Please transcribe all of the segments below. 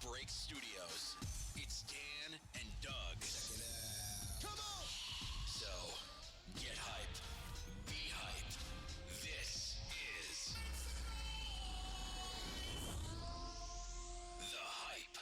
Break Studios. It's Dan and Doug. Check it out. Come on! So, get hyped. Be hyped. This is The Hype.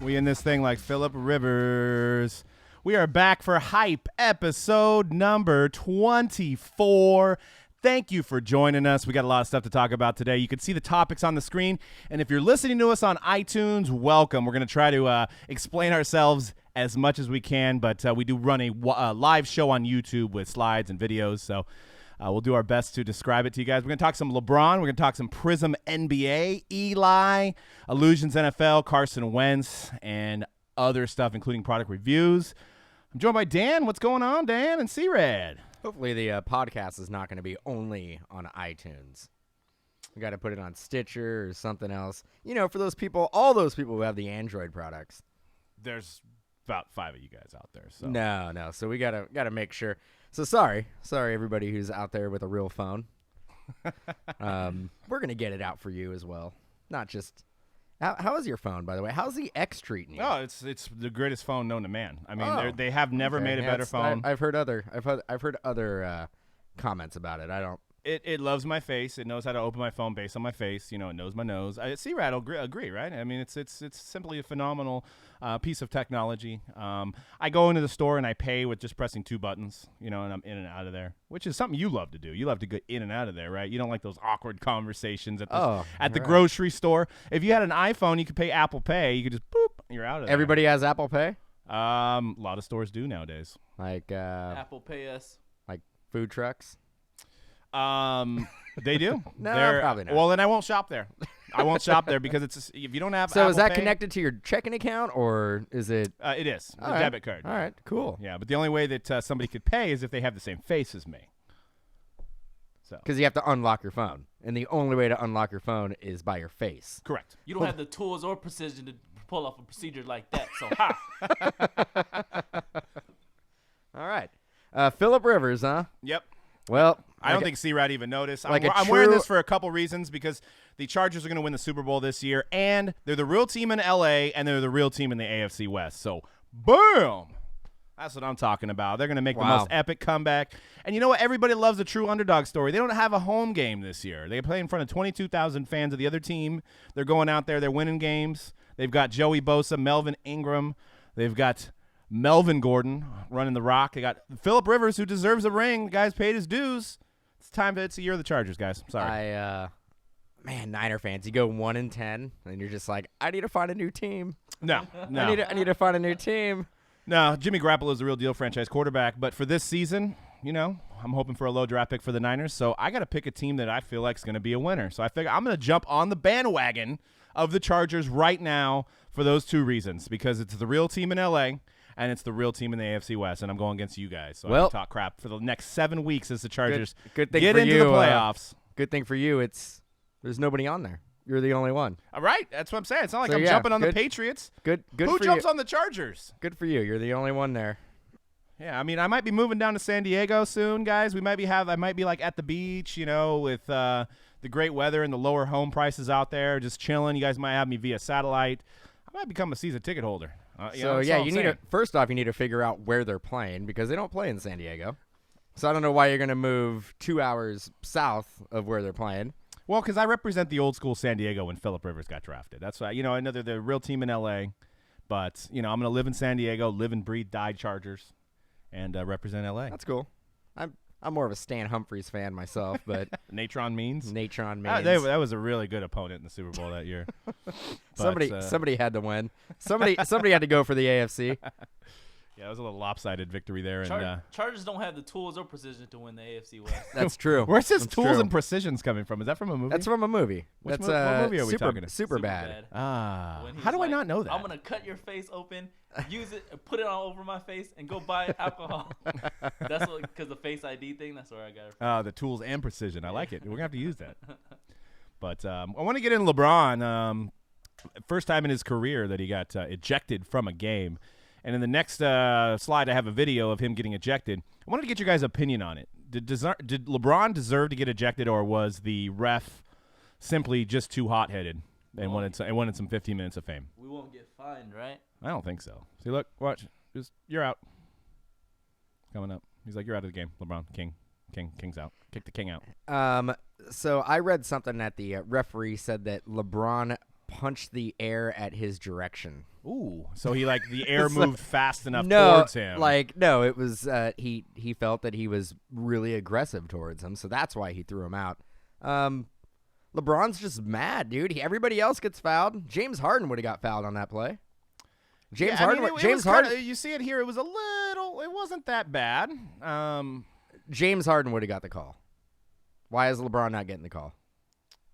We in this thing like Phillip Rivers. We are back for Hype episode number 24. Thank you for joining us. We got a lot of stuff to talk about today. You can see the topics on the screen. And if you're listening to us on iTunes, welcome. We're going to try to explain ourselves as much as we can. But we do run a live show on YouTube with slides and videos. So we'll do our best to describe it to you guys. We're going to talk some LeBron. We're going to talk some Prizm NBA, Eli, Illusions NFL, Carson Wentz, and other stuff, including product reviews. I'm joined by Dan. What's going on, Dan? And C-Rad. Hopefully the podcast is not going to be only on iTunes. We got to put it on Stitcher or something else. You know, for those people, all those people who have the Android products. There's about 5 of you guys out there. So No. So we gotta make sure. So sorry everybody who's out there with a real phone. We're gonna get it out for you as well. Not just. How is your phone, by the way? How's the X treating you? Oh, it's the greatest phone known to man. I mean, they have never made a better phone. I've heard other comments about it. I don't. It loves my face. It knows how to open my phone based on my face. You know, it knows my nose. C-Rad will agree, right? I mean, it's simply a phenomenal piece of technology. I go into the store and I pay with just pressing 2 buttons, you know, and I'm in and out of there, which is something you love to do. You love to get in and out of there, right? You don't like those awkward conversations at the grocery store. If you had an iPhone, you could pay Apple Pay. You could just boop, you're out of there. Everybody has Apple Pay? A lot of stores do nowadays. Like Apple Pay us. Like food trucks? They do. No, probably not. Well, then I won't shop there. I won't shop there because if you don't have So Apple is that Pay, connected to your checking account or is it? It is. All A right. debit card. All right, cool. Yeah, but the only way that somebody could pay is if they have the same face as me. So Because you have to unlock your phone, and the only way to unlock your phone is by your face. correct. You don't have the tools or precision to pull off a procedure like that. So, ha. All right. Phillip Rivers, huh? Yep. Well, I don't think C-Rad even noticed. like I'm wearing this for a couple reasons because the Chargers are going to win the Super Bowl this year, and they're the real team in L.A., and they're the real team in the AFC West. So, boom! That's what I'm talking about. They're going to make the most epic comeback. And you know what? Everybody loves a true underdog story. They don't have a home game this year. They play in front of 22,000 fans of the other team. They're going out there. They're winning games. They've got Joey Bosa, Melvin Ingram. They've got Melvin Gordon running the rock. They got Phillip Rivers, who deserves a ring. The guy's paid his dues. It's the year of the Chargers, guys. Sorry. Man, Niner fans, you go 1-10, and you're just like, I need to find a new team. No. I need to find a new team. No, Jimmy Garoppolo is the real deal franchise quarterback. But for this season, you know, I'm hoping for a low draft pick for the Niners. So I got to pick a team that I feel like is going to be a winner. So I figure I'm going to jump on the bandwagon of the Chargers right now for those 2 reasons. Because it's the real team in L.A., and it's the real team in the AFC West, and I'm going against you guys. So I can talk crap for the next 7 weeks as the Chargers good thing get for into you, the playoffs. Good thing for you, there's nobody on there. You're the only one. All right, that's what I'm saying. It's not like So, I'm yeah, jumping on the good- Patriots. Good Who for jumps you. on the Chargers? Good for you. You're the only one there. Yeah, I mean, I might be moving down to San Diego soon, guys. I might be like at the beach, you know, with the great weather and the lower home prices out there, just chilling. You guys might have me via satellite. I might become a season ticket holder. First off, you need to figure out where they're playing because they don't play in San Diego. So I don't know why you're going to move 2 hours south of where they're playing. Well, because I represent the old school San Diego when Phillip Rivers got drafted. That's why, you know, I know they're the real team in L.A., but, you know, I'm going to live in San Diego, live and breathe, die Chargers, and represent L.A. That's cool. I'm more of a Stan Humphries fan myself, but Natron Means. That was a really good opponent in the Super Bowl that year. Somebody had to win. Somebody had to go for the AFC. Yeah, it was a little lopsided victory there. And Chargers don't have the tools or precision to win the AFC West. That's true. where's his That's tools true. and precisions coming from? Is that from a movie? That's from a movie. What That's movie are we super, talking about? super bad. When How he's do I not know that? I'm gonna cut your face open, use it, put it all over my face, and go buy alcohol. That's because the Face ID thing. That's where I got it from. The tools and precision. I like it. We're gonna have to use that. But I want to get into LeBron. First time in his career that he got ejected from a game. And in the next slide, I have a video of him getting ejected. I wanted to get your guys' opinion on it. Did LeBron deserve to get ejected, or was the ref simply just too hot-headed and wanted some 15 minutes of fame? We won't get fined, right? I don't think so. See, look, watch. You're out. Coming up. He's like, you're out of the game, LeBron. King's out. Kick the king out. So I read something that the referee said that LeBron punched the air at his direction. Ooh, so the air moved fast enough No, towards him. it was he felt that he was really aggressive towards him, so that's why he threw him out. LeBron's just mad, dude. Everybody else gets fouled. James Harden would have got fouled on that play. James Harden. You see it here. It was it wasn't that bad. James Harden would have got the call. Why is LeBron not getting the call?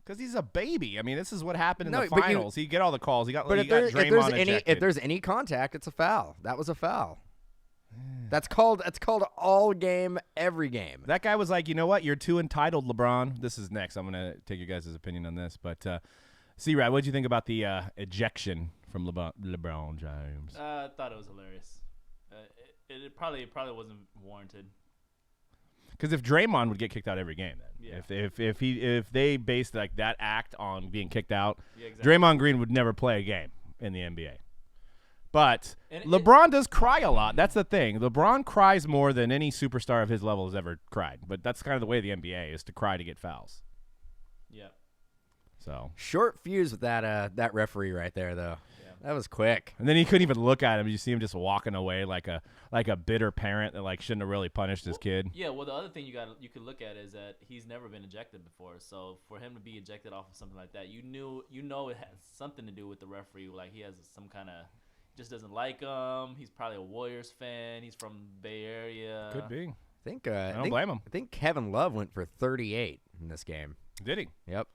Because he's a baby. I mean, this is what happened in the but finals. He get all the calls. He got But Draymond if there's any contact, it's a foul. That was a foul. That's called all game, every game. That guy was like, you know what? You're too entitled, LeBron. This is next. I'm gonna take your guys' opinion on this. But C-Rad, what did you think about the ejection from LeBron James? I thought it was hilarious. It probably wasn't warranted. Because if Draymond would get kicked out every game, then yeah. if they based like that act on being kicked out, yeah, exactly. Draymond Green would never play a game in the NBA. But LeBron does cry a lot. That's the thing. LeBron cries more than any superstar of his level has ever cried. But that's kind of the way of the NBA is to cry to get fouls. Yeah. So short fuse with that referee right there, though. That was quick. And then he couldn't even look at him. You see him just walking away like a bitter parent that shouldn't have really punished his kid. Yeah, well, the other thing you could look at is that he's never been ejected before. So for him to be ejected off of something like that, you know it has something to do with the referee. Like he has some kind of just doesn't like him. He's probably a Warriors fan. He's from Bay Area. Could be. I don't blame him. I think Kevin Love went for 38 in this game. Did he? Yep.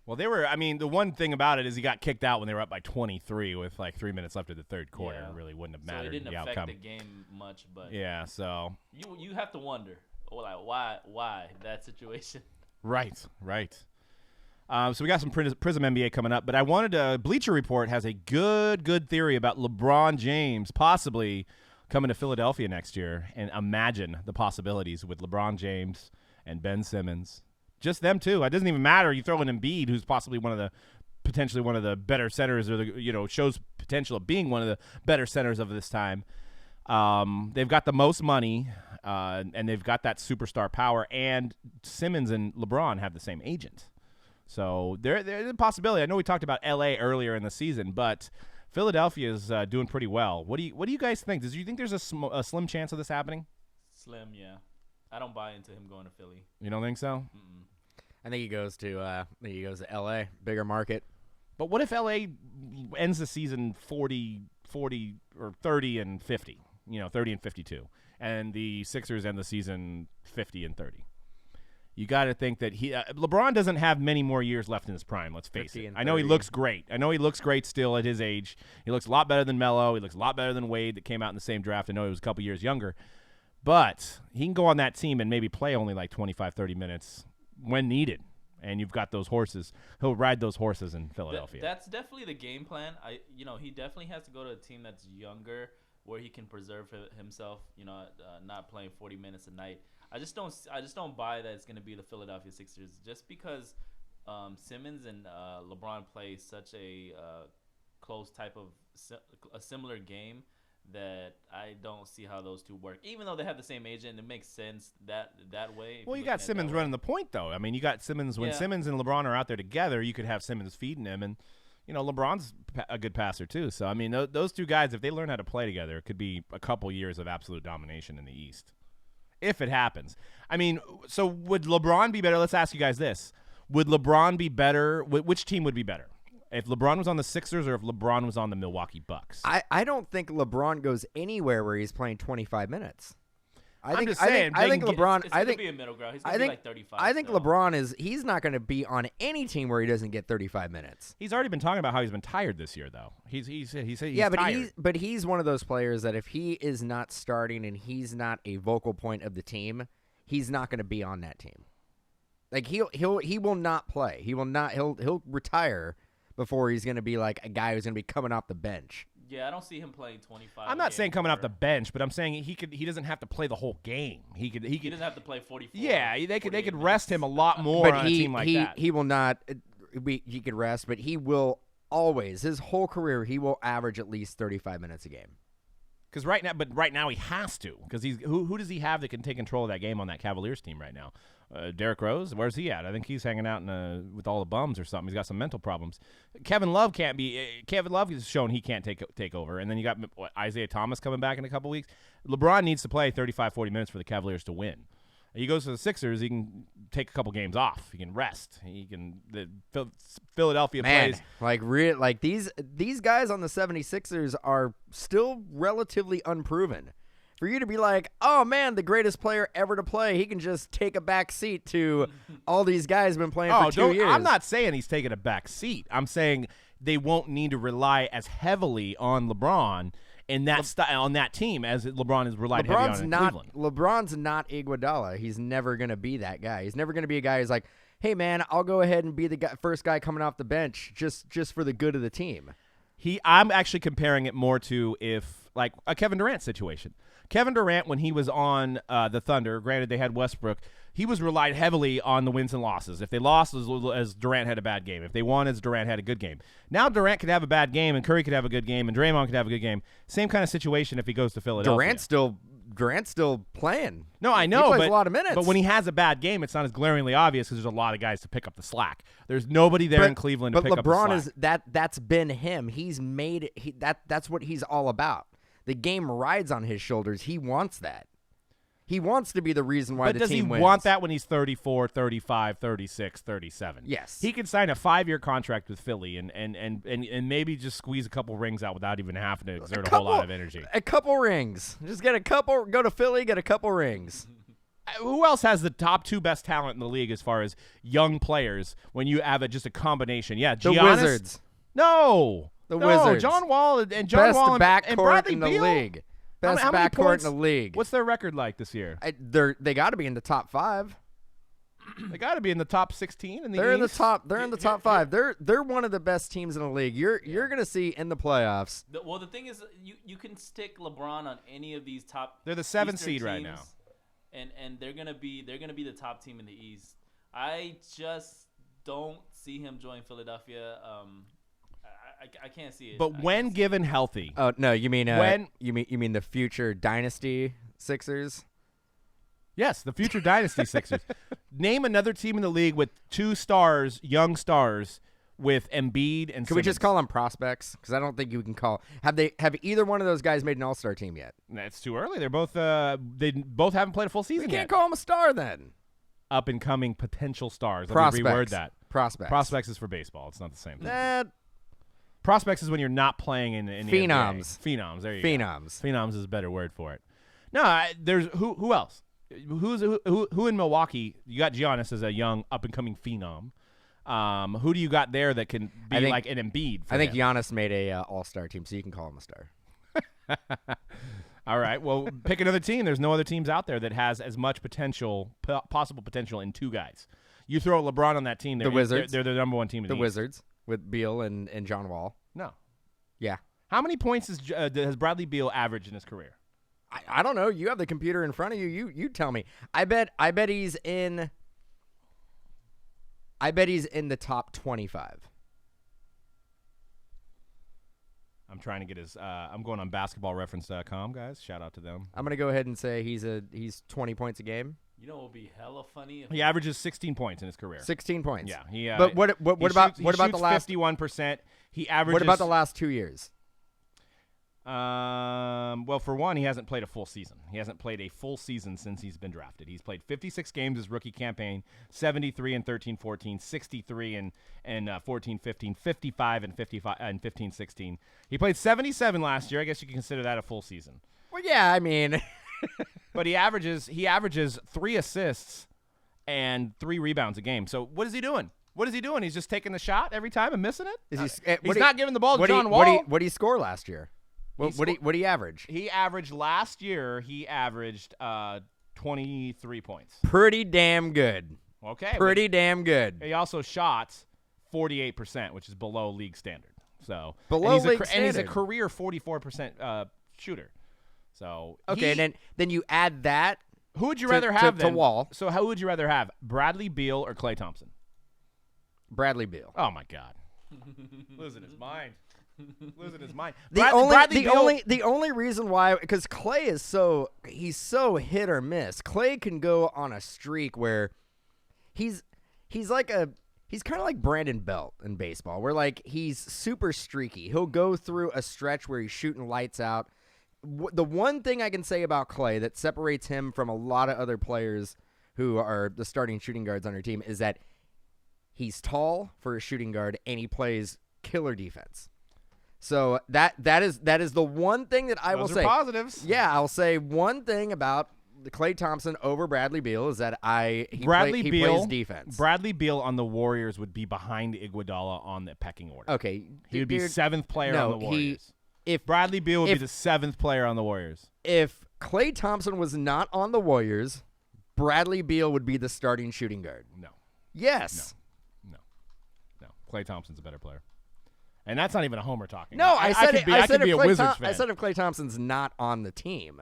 Well, the one thing about it is he got kicked out when they were up by 23 with 3 minutes left of the third quarter. Yeah. It really wouldn't have mattered So it didn't the affect outcome. the game much, but yeah, so you have to wonder, why that situation? Right. So we got some Prizm NBA coming up, but I wanted Bleacher Report has a good theory about LeBron James possibly coming to Philadelphia next year, and imagine the possibilities with LeBron James and Ben Simmons. Just them two. It doesn't even matter. You throw in Embiid, who's possibly potentially one of the better centers, or shows potential of being one of the better centers of this time. They've got the most money, and they've got that superstar power. And Simmons and LeBron have the same agent, so there's a possibility. I know we talked about LA earlier in the season, but Philadelphia is doing pretty well. What do you guys think? Do you think there's a slim chance of this happening? Slim, yeah. I don't buy into him going to Philly. You don't think so? Mm-mm. I think he goes to L.A., bigger market. But what if L.A. ends the season 40 or 30 and 50? 30 and 52, and the Sixers end the season 50 and 30. You got to think that LeBron doesn't have many more years left in his prime. Let's face it. I know he looks great. Still at his age. He looks a lot better than Melo. He looks a lot better than Wade that came out in the same draft. I know he was a couple years younger. But he can go on that team and maybe play only 25, 30 minutes when needed. And you've got those horses. He'll ride those horses in Philadelphia. That's definitely the game plan. He definitely has to go to a team that's younger where he can preserve himself, not playing 40 minutes a night. I just don't buy that it's going to be the Philadelphia Sixers just because Simmons and LeBron play such a close type of a similar game that I don't see how those two work. Even though they have the same agent, it makes sense that way. Well, you got Simmons running the point, though. I mean, you got Simmons. When Simmons and LeBron are out there together, you could have Simmons feeding him. And, LeBron's a good passer, too. So, I mean, those two guys, if they learn how to play together, it could be a couple years of absolute domination in the East. If it happens. I mean, so would LeBron be better? Let's ask you guys this. Would LeBron be better? Which team would be better? If LeBron was on the Sixers or if LeBron was on the Milwaukee Bucks. I don't think LeBron goes anywhere where he's playing 25 minutes. I think LeBron. It's gonna be a middle ground. He's gonna be like 35. I think LeBron he's not going to be on any team where he doesn't get 35 minutes. He's already been talking about how he's been tired this year, though. He's tired. But he's one of those players that if he is not starting and he's not a vocal point of the team, he's not going to be on that team. Like he will not play. He'll retire before he's going to be like a guy who's going to be coming off the bench. Yeah, I don't see him playing 25. I'm not saying coming off the bench, but I'm saying he doesn't have to play the whole game. He doesn't have to play 44. Yeah, they could rest him a lot more on a team like that. He will not. He could rest, but he will always his whole career he will average at least 35 minutes a game. Because right now he has to. Because who does he have that can take control of that game on that Cavaliers team right now? Derrick Rose, where's he at? I think he's hanging out with all the bums or something. He's got some mental problems. Kevin Love can't be. Kevin Love has shown he can't take over. And then you got Isaiah Thomas coming back in a couple weeks. LeBron needs to play 35, 40 minutes for the Cavaliers to win. He goes to the Sixers. He can take a couple games off. He can rest. Philadelphia plays like these guys on the 76ers are still relatively unproven. For you to be like, oh man, the greatest player ever to play, he can just take a back seat to all these guys been playing for 2 years. I'm not saying he's taking a back seat. I'm saying they won't need to rely as heavily on LeBron in that on that team as LeBron is relied heavy on in Cleveland. LeBron's not Iguodala. He's never going to be that guy. He's never going to be a guy who's like, hey man, I'll go ahead and be the first guy coming off the bench just for the good of the team. I'm actually comparing it more to like a Kevin Durant situation. Kevin Durant, when he was on the Thunder, granted they had Westbrook, he was relied heavily on the wins and losses. If they lost, as Durant had a bad game. If they won, as Durant had a good game. Now Durant could have a bad game, and Curry could have a good game, and Draymond could have a good game. Same kind of situation if he goes to Philadelphia. Durant's still playing. No, I know, he plays a lot of minutes. But when he has a bad game, it's not as glaringly obvious because there's a lot of guys to pick up the slack. There's nobody there in Cleveland to pick up the slack. But LeBron that's been him. He's made that's what he's all about. The game rides on his shoulders. He wants that. He wants to be the reason why the team wins. But does he want that when he's 34, 35, 36, 37? Yes. He can sign a 5-year contract with Philly and maybe just squeeze a couple rings out without even having to exert a whole lot of energy. A couple rings. Just get a couple. Go to Philly, get a couple rings. Who else has the top 2 best talent in the league as far as young players when you have just a combination? Yeah, Giannis. The Wizards. No. Wizards. John Wall and Best Bradley in the Beal? league. Best how many backcourt points? in the league. What's their record like this year? They got to be in the top 5. They got to be in the top 16 in the They're East. in the top. They're in the top 5. They're one of the best teams in the league. You're gonna see in the playoffs. The thing is, you can stick LeBron on any of these top. They're the 7th Eastern seed right teams, now, and they're gonna be the top team in the East. I just don't see him join Philadelphia. I can't see it. But when given healthy. Oh no, you mean you mean the future dynasty Sixers? Yes, the future dynasty Sixers. Name another team in the league with 2 stars, young stars, with Embiid and Simmons. Can we just call them prospects? Because I don't think you can call. Have either one of those guys made an All-Star team yet? It's too early. They're both. They both haven't played a full season yet. You can't yet. call them a star then. Up and coming potential stars. Prospects. Let me reword that. Prospects. Prospects is for baseball. It's not the same thing. Prospects is when you're not playing in the Phenoms. NBA. Phenoms. There you Phenoms. go. Phenoms is a better word for it. No, there's who else? Who in Milwaukee? You got Giannis as a young up and coming phenom. Who do you got there that can be like an Embiid? I think Giannis made a All-Star team, so you can call him a star. All right. Well, pick another team. There's no other teams out there that has as much potential, possible potential in 2 guys. You throw LeBron on that team. The Wizards. They're the number 1 team in the East. Wizards with Beal and John Wall. No. Yeah. How many points has Bradley Beal averaged in his career? I don't know. You have the computer in front of you. You tell me. I bet he's in the top 25. I'm trying to get his. I'm going on basketballreference.com, guys. Shout out to them. I'm gonna go ahead and say he's 20 points a game. You know, it would be hella funny. He averages 16 points in his career. 16 points. Yeah. But what about the last 51%? He averages. What about the last 2 years? Well, for one, he hasn't played a full season. He hasn't played a full season since he's been drafted. He's played 56 games his rookie campaign, 73 in 13-14, 63 in 14-15, 55 in 15-16. He played 77 last year. I guess you can consider that a full season. Well, yeah, I mean, But he averages 3 assists and 3 rebounds a game. So what is he doing? What is he doing? He's just taking the shot every time and missing it? He's not giving the ball to John Wall. What did he score last year? What did he average? He averaged last year. He averaged 23 points. Pretty damn good. Okay, pretty damn good. He also shot 48%, which is below league standard. So below league standard, and he's a career 44% shooter. So okay, then you add that. Who would you rather have to Wall? So who would you rather have, Bradley Beal or Klay Thompson? Bradley Beal. Oh my God, losing his mind. Losing his mind. The only reason why, because Klay is he's so hit or miss. Klay can go on a streak where he's kind of like Brandon Belt in baseball, where like he's super streaky. He'll go through a stretch where he's shooting lights out. The one thing I can say about Klay that separates him from a lot of other players who are the starting shooting guards on your team is that he's tall for a shooting guard and he plays killer defense. So that is the one thing that I will say. Those are positives. Yeah, I'll say one thing about Klay Thompson over Bradley Beal is that he plays defense. Bradley Beal on the Warriors would be behind Iguodala on the pecking order. Okay, he would be 7th player on the Warriors. If Bradley Beal would be the 7th player on the Warriors. If Klay Thompson was not on the Warriors, Bradley Beal would be the starting shooting guard. No. Yes. No. Klay Thompson's a better player. And that's not even a homer talking. No, I said if Klay Thompson's not on the team,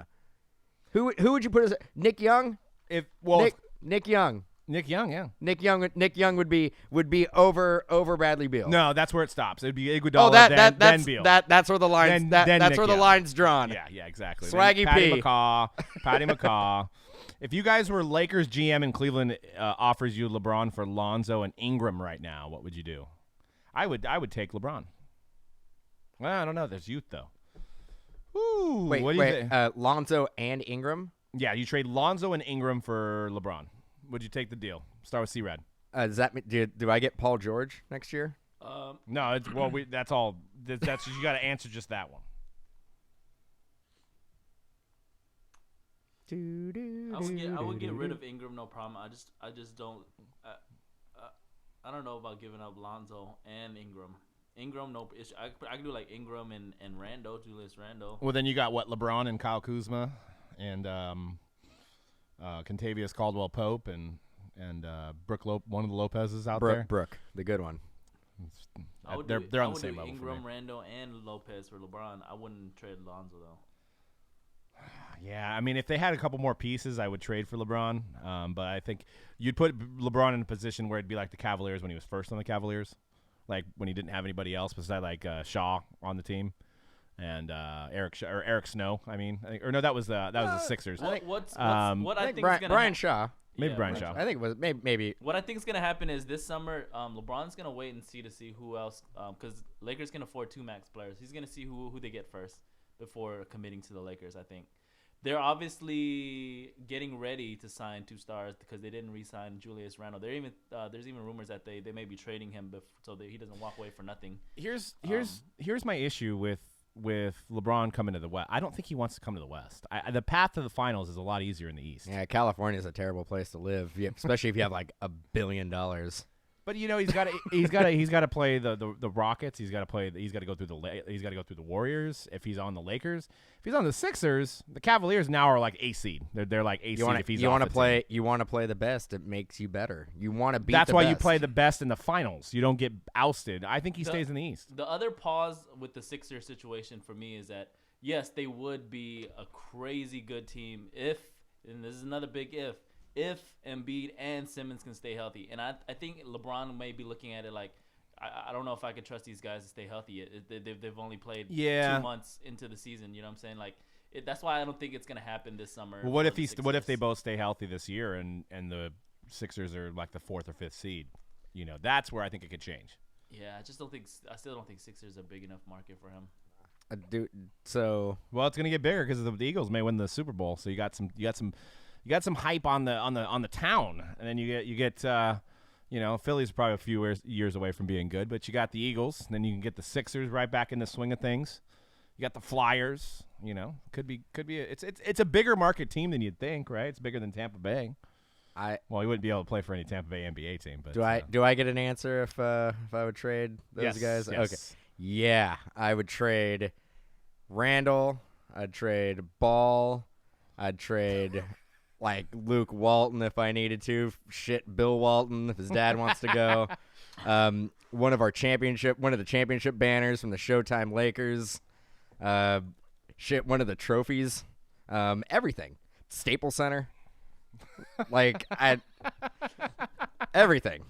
who would you put as Nick Young? Nick Young. Nick Young, yeah. Nick Young would be over Bradley Beal. No, that's where it stops. It'd be Iguodala, then Beal. That's where the lines that's where the line's drawn. Yeah, exactly. Swaggy P. Patty McCaw. If you guys were Lakers GM in Cleveland offers you LeBron for Lonzo and Ingram right now, what would you do? I would take LeBron. Well, I don't know. There's youth though. Ooh, wait, what do you think? Lonzo and Ingram? Yeah, you trade Lonzo and Ingram for LeBron. Would you take the deal? Start with C-Rad. Does that mean do I get Paul George next year? No, that's all. That's you got to answer just that one. I would get rid of Ingram, no problem. I just don't. I don't know about giving up Lonzo and Ingram. Ingram, no issue. I could do like Ingram and Julius Randle. Well, then you got LeBron and Kyle Kuzma, and Kentavious Caldwell-Pope and one of the Lopez's out there. Brooke, the good one. They're on the same level. Ingram, Randle, and Lopez for LeBron. I wouldn't trade Lonzo though. Yeah, I mean, if they had a couple more pieces, I would trade for LeBron. But I think you'd put LeBron in a position where it'd be like the Cavaliers when he was first on the Cavaliers, like when he didn't have anybody else besides like Shaw on the team, and Eric Snow. I mean, or no, that was the Sixers. What I think Brian Shaw. Maybe Brian Shaw. I think it was maybe. What I think is gonna happen is this summer, LeBron's gonna wait and see who else, because Lakers can afford 2 max players. He's gonna see who they get first before committing to the Lakers. I think. They're obviously getting ready to sign 2 stars because they didn't re-sign Julius Randle. There's even rumors that they may be trading him so that he doesn't walk away for nothing. Here's my issue with LeBron coming to the West. I don't think he wants to come to the West. The path to the finals is a lot easier in the East. Yeah, California is a terrible place to live, especially if you have like $1 billion. But you know he's got to play the Rockets. He's got to go through the Warriors. If he's on the Lakers, if he's on the Sixers, the Cavaliers now are like a seed. They're like a seed. If he's you want to play, you want to play the best. It makes you better. You want to beat. That's the why best. you play the best in the finals. You don't get ousted. I think he stays in the East. The other pause with the Sixers situation for me is that yes, they would be a crazy good team and this is another big if Embiid and Simmons can stay healthy. And I think LeBron may be looking at it like, I don't know if I can trust these guys to stay healthy. They've only played 2 months into the season. You know what I'm saying? Like, that's why I don't think it's going to happen this summer. Well, what if they both stay healthy this year and the Sixers are like the 4th or 5th seed? You know, that's where I think it could change. Yeah, I still don't think Sixers are a big enough market for him. Dude, so Well, it's gonna get bigger because the Eagles may win the Super Bowl. So you got some hype on the town, and then you get Philly's probably a few years away from being good, but you got the Eagles, and then you can get the Sixers right back in the swing of things. You got the Flyers. Could be. It's a bigger market team than you'd think, right? It's bigger than Tampa Bay. He wouldn't be able to play for any Tampa Bay NBA team. But do I get an answer if I would trade those guys? Yes. Okay. Yeah, I would trade Randall. I'd trade Ball. I'd trade like Luke Walton if I needed to. Shit, Bill Walton if his dad wants to go. One of the championship banners from the Showtime Lakers. One of the trophies. Everything. Staples Center. Everything.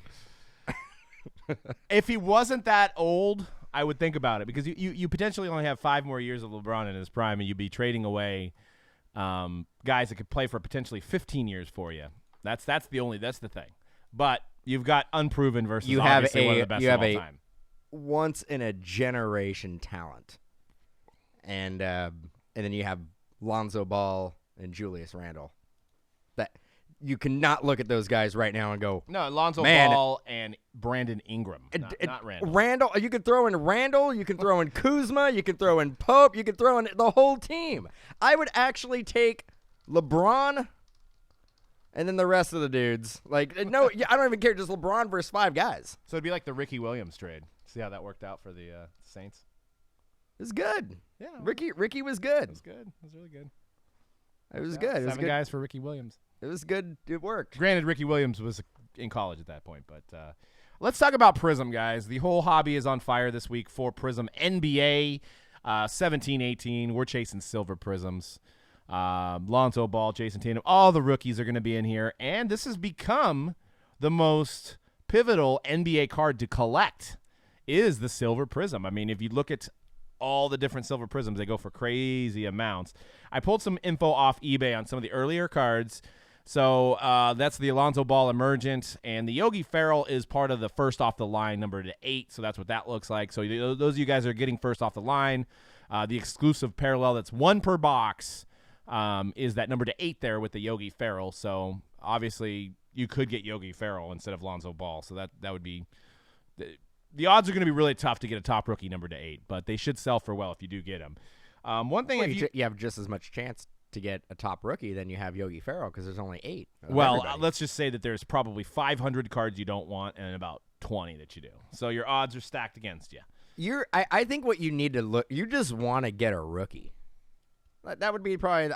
If he wasn't that old, I would think about it because you potentially only have 5 more years of LeBron in his prime, and you'd be trading away guys that could play for potentially 15 years for you. That's the thing. But you've got unproven versus obviously one of the best of all time. Once in a generation talent, and then you have Lonzo Ball and Julius Randle. That you cannot look at those guys right now and go, no, Lonzo Ball and Brandon Ingram, not Randle. Randle, you could throw in Randle, you can throw in Kuzma, you can throw in Pope, you can throw in the whole team. I would actually take LeBron and then the rest of the dudes. I don't even care, just LeBron versus 5 guys. So it'd be like the Ricky Williams trade. See how that worked out for the Saints? It was good. Yeah, Ricky was good. It was good. It was really good. It was good. 7 guys for Ricky Williams. It was good. It worked. Granted, Ricky Williams was in college at that point, but let's talk about Prizm, guys. The whole hobby is on fire this week for Prism NBA 17-18. We're chasing silver Prisms. Lonzo Ball, Jason Tatum, all the rookies are going to be in here, and this has become the most pivotal NBA card to collect is the silver Prism. I mean, if you look at all the different silver Prisms, they go for crazy amounts. I pulled some info off eBay on some of the earlier cards. So that's the Alonzo Ball Emergent, and the Yogi Ferrell is part of the first off the line, number to 8. So that's what that looks like. So those of you guys are getting first off the line. The exclusive parallel that's 1 per box is that number to 8 there with the Yogi Ferrell. So obviously you could get Yogi Ferrell instead of Lonzo Ball. So that would be the odds are going to be really tough to get a top rookie number to 8, but they should sell for well if you do get them. One thing, you have just as much chance to get a top rookie than you have Yogi Ferrell because there's only 8. Well, let's just say that there's probably 500 cards you don't want and about 20 that you do. So your odds are stacked against you. I think what you need to look, you just want to get a rookie. That would be probably,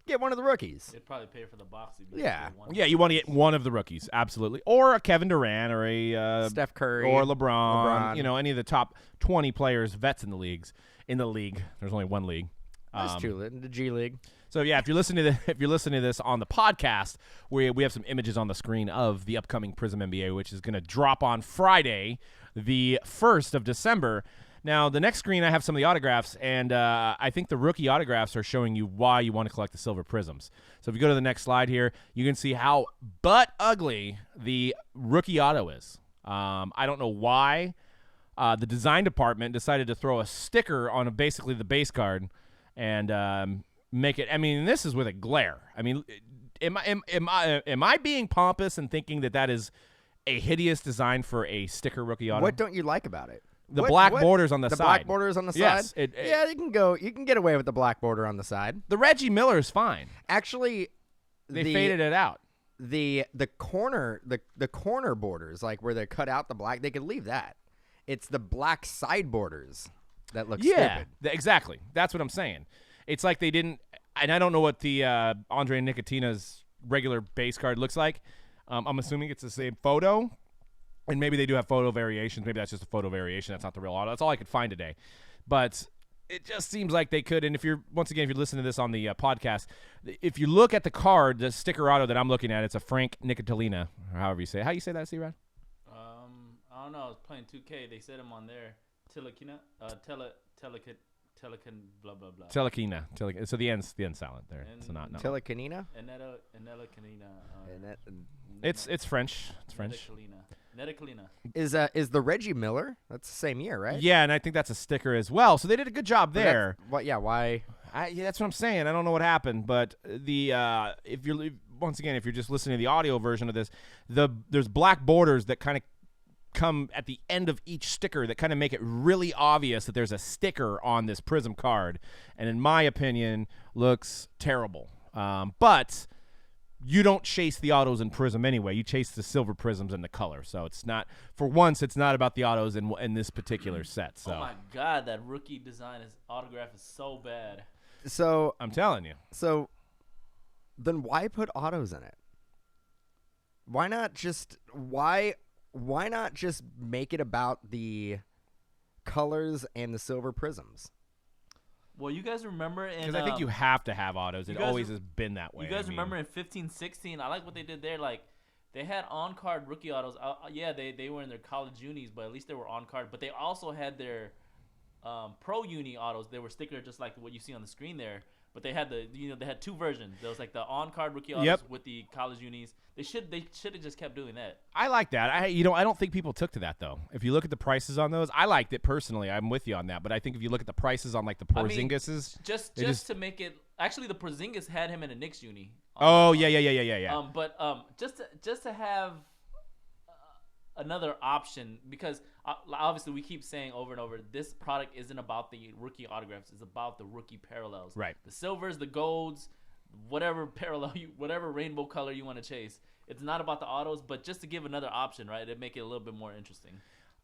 get one of the rookies. They'd probably pay for the box. Yeah. Yeah, you want to get one of the rookies, absolutely. Or a Kevin Durant or a Steph Curry. Or LeBron. Any of the top 20 players, vets in the league. There's only one league. That's true. The G League. So yeah, if you're listening to this on the podcast, we have some images on the screen of the upcoming Prism NBA, which is going to drop on Friday, the 1st of December. Now, the next screen, I have some of the autographs, and I think the rookie autographs are showing you why you want to collect the silver Prisms. So if you go to the next slide here, you can see how butt ugly the rookie auto is. I don't know why the design department decided to throw a sticker on basically the base card and make it. I mean, this is with a glare. I mean, am I being pompous and thinking that is a hideous design for a sticker rookie auto? What don't you like about it? The black borders on the side. The black borders on the yes, side? Yeah, you can get away with the black border on the side. The Reggie Miller is fine. Actually, they faded it out. The corner borders, like where they cut out the black, they could leave that. It's the black side borders that look stupid. Exactly. That's what I'm saying. It's like they didn't, and I don't know what the Andre Nicotina's regular base card looks like. I'm assuming it's the same photo. And maybe they do have photo variations. Maybe that's just a photo variation. That's not the real auto. That's all I could find today. But it just seems like they could. And if you're listening to this on the podcast, if you look at the card, the sticker auto that I'm looking at, it's a Frank Nicotilina, or however you say it. How you say that, C-Rod? I don't know. I was playing 2K. They said him on there. blah blah blah. Telekina. So the end's silent there. And So not no. Telecanina? Anella Canina. It's French. It's French. Netacolina. Is the Reggie Miller? That's the same year, right? Yeah, and I think that's a sticker as well. So they did a good job there. What? Yeah. Why? Yeah, that's what I'm saying. I don't know what happened, but if you're just listening to the audio version of this, there's black borders that kind of come at the end of each sticker that kind of make it really obvious that there's a sticker on this Prizm card, and in my opinion, looks terrible. But you don't chase the autos in Prizm anyway. You chase the silver Prizms and the color. So it's not, for once, it's not about the autos in this particular set. So. Oh my God, that rookie design autograph is so bad. So I'm telling you. So then why put autos in it? Why not just make it about the colors and the silver Prizms? Well, you guys remember in because I think you have to have autos. It always has been that way. You guys remember in 15-16? I like what they did there. Like they had on-card rookie autos. Yeah, they were in their college unis, but at least they were on-card. But they also had their pro uni autos. They were sticker just like what you see on the screen there. But they had they had two versions. There was like the on-card rookie autos with the college unis. They should have just kept doing that. I like that. I don't think people took to that though. If you look at the prices on those, I liked it personally. I'm with you on that. But I think if you look at the prices on like the Porzingises, just to make it actually the Porzingis had him in a Knicks uni. Yeah. But just to have another option, because obviously we keep saying over and over, this product isn't about the rookie autographs, it's about the rookie parallels. Right. The silvers, the golds, whatever parallel whatever rainbow color you want to chase. It's not about the autos, but just to give another option, right? It'd make it a little bit more interesting.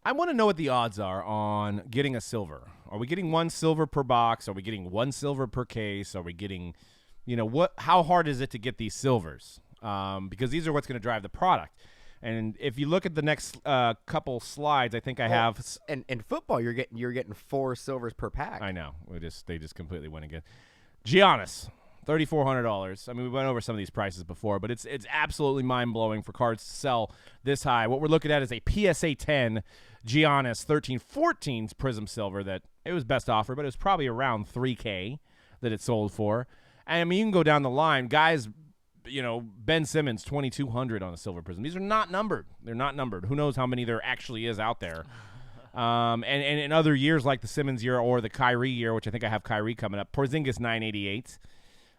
I want to know what the odds are on getting a silver. Are we getting one silver per box? Are we getting one silver per case? Are we getting, how hard is it to get these silvers? Because these are what's going to drive the product. And if you look at the next couple slides, I think I have. And in football, you're getting 4 silvers per pack. I know. They just completely went again. Giannis, $3,400. I mean, we went over some of these prices before, but it's absolutely mind blowing for cards to sell this high. What we're looking at is a PSA 10 Giannis 13-14 Prizm Silver that it was best offer, but it was probably around $3K that it sold for. And I mean, you can go down the line, guys. Ben Simmons, 2,200 on a silver Prizm. These are not numbered. They're not numbered. Who knows how many there actually is out there? And in other years, like the Simmons year or the Kyrie year, which I think I have Kyrie coming up, Porzingis 988.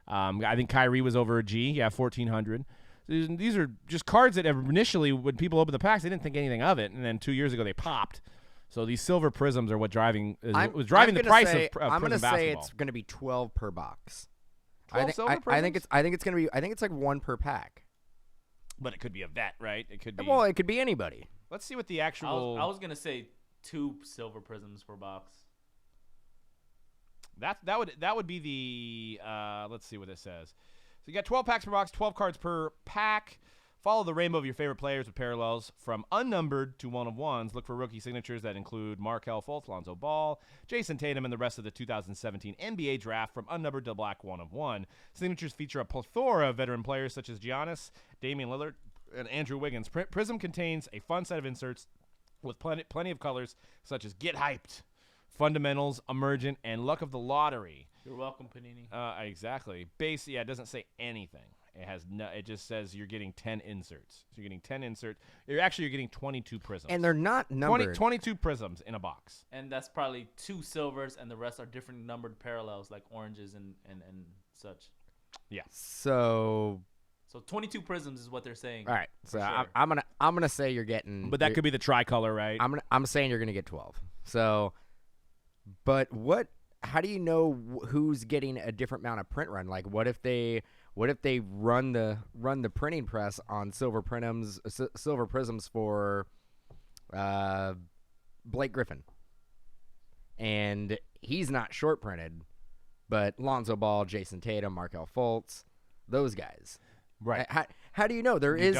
I think Kyrie was over a G. Yeah, 1,400. These are just cards that initially, when people opened the packs, they didn't think anything of it, and then 2 years ago they popped. So these silver Prizms are what was driving the price of Prizm I'm going to basketball. say it's going to be 12 per box. 12 silver Prizms? I think it's like 1 per pack. But it could be a vet, right? It could be. Well, it could be anybody. Let's see what the actual. I was gonna say 2 silver Prizms per box. That would be the. Let's see what it says. So you got 12 packs per box, 12 cards per pack. Follow the rainbow of your favorite players with parallels from unnumbered to one-of-ones. Look for rookie signatures that include Markelle Fultz, Lonzo Ball, Jason Tatum, and the rest of the 2017 NBA draft from unnumbered to black one-of-one. Signatures feature a plethora of veteran players such as Giannis, Damian Lillard, and Andrew Wiggins. Prizm contains a fun set of inserts with plenty of colors such as Get Hyped, Fundamentals, Emergent, and Luck of the Lottery. You're welcome, Panini. Exactly. It doesn't say anything. It just says you're getting 10 inserts. So you're getting 10 inserts. You're getting 22 Prizms. And they're not numbered. 22 Prizms in a box. And that's probably 2 silvers, and the rest are different numbered parallels like oranges and such. Yeah. So 22 Prizms is what they're saying. All right. So sure. I'm gonna say you're getting. But that could be the tricolor, right? I'm saying you're gonna get 12. So, but what? How do you know who's getting a different amount of print run? Like, what if they run the printing press on silver Prizms for Blake Griffin, and he's not short printed, but Lonzo Ball, Jason Tatum, Markelle Fultz, those guys. Right. How do you know there is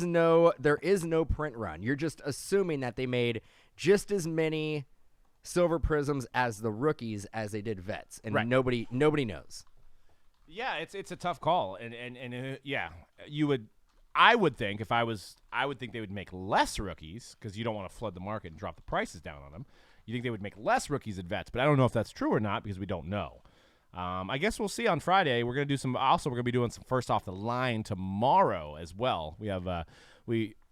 no print run? You're just assuming that they made just as many silver Prizms as the rookies as they did vets, and right. nobody knows. Yeah, it's a tough call, and yeah, I would think they would make less rookies because you don't want to flood the market and drop the prices down on them. You think they would make less rookies at vets, but I don't know if that's true or not because we don't know. I guess we'll see on Friday. We're going to do some. Also, we're going to be doing some first off the line tomorrow as well. We have I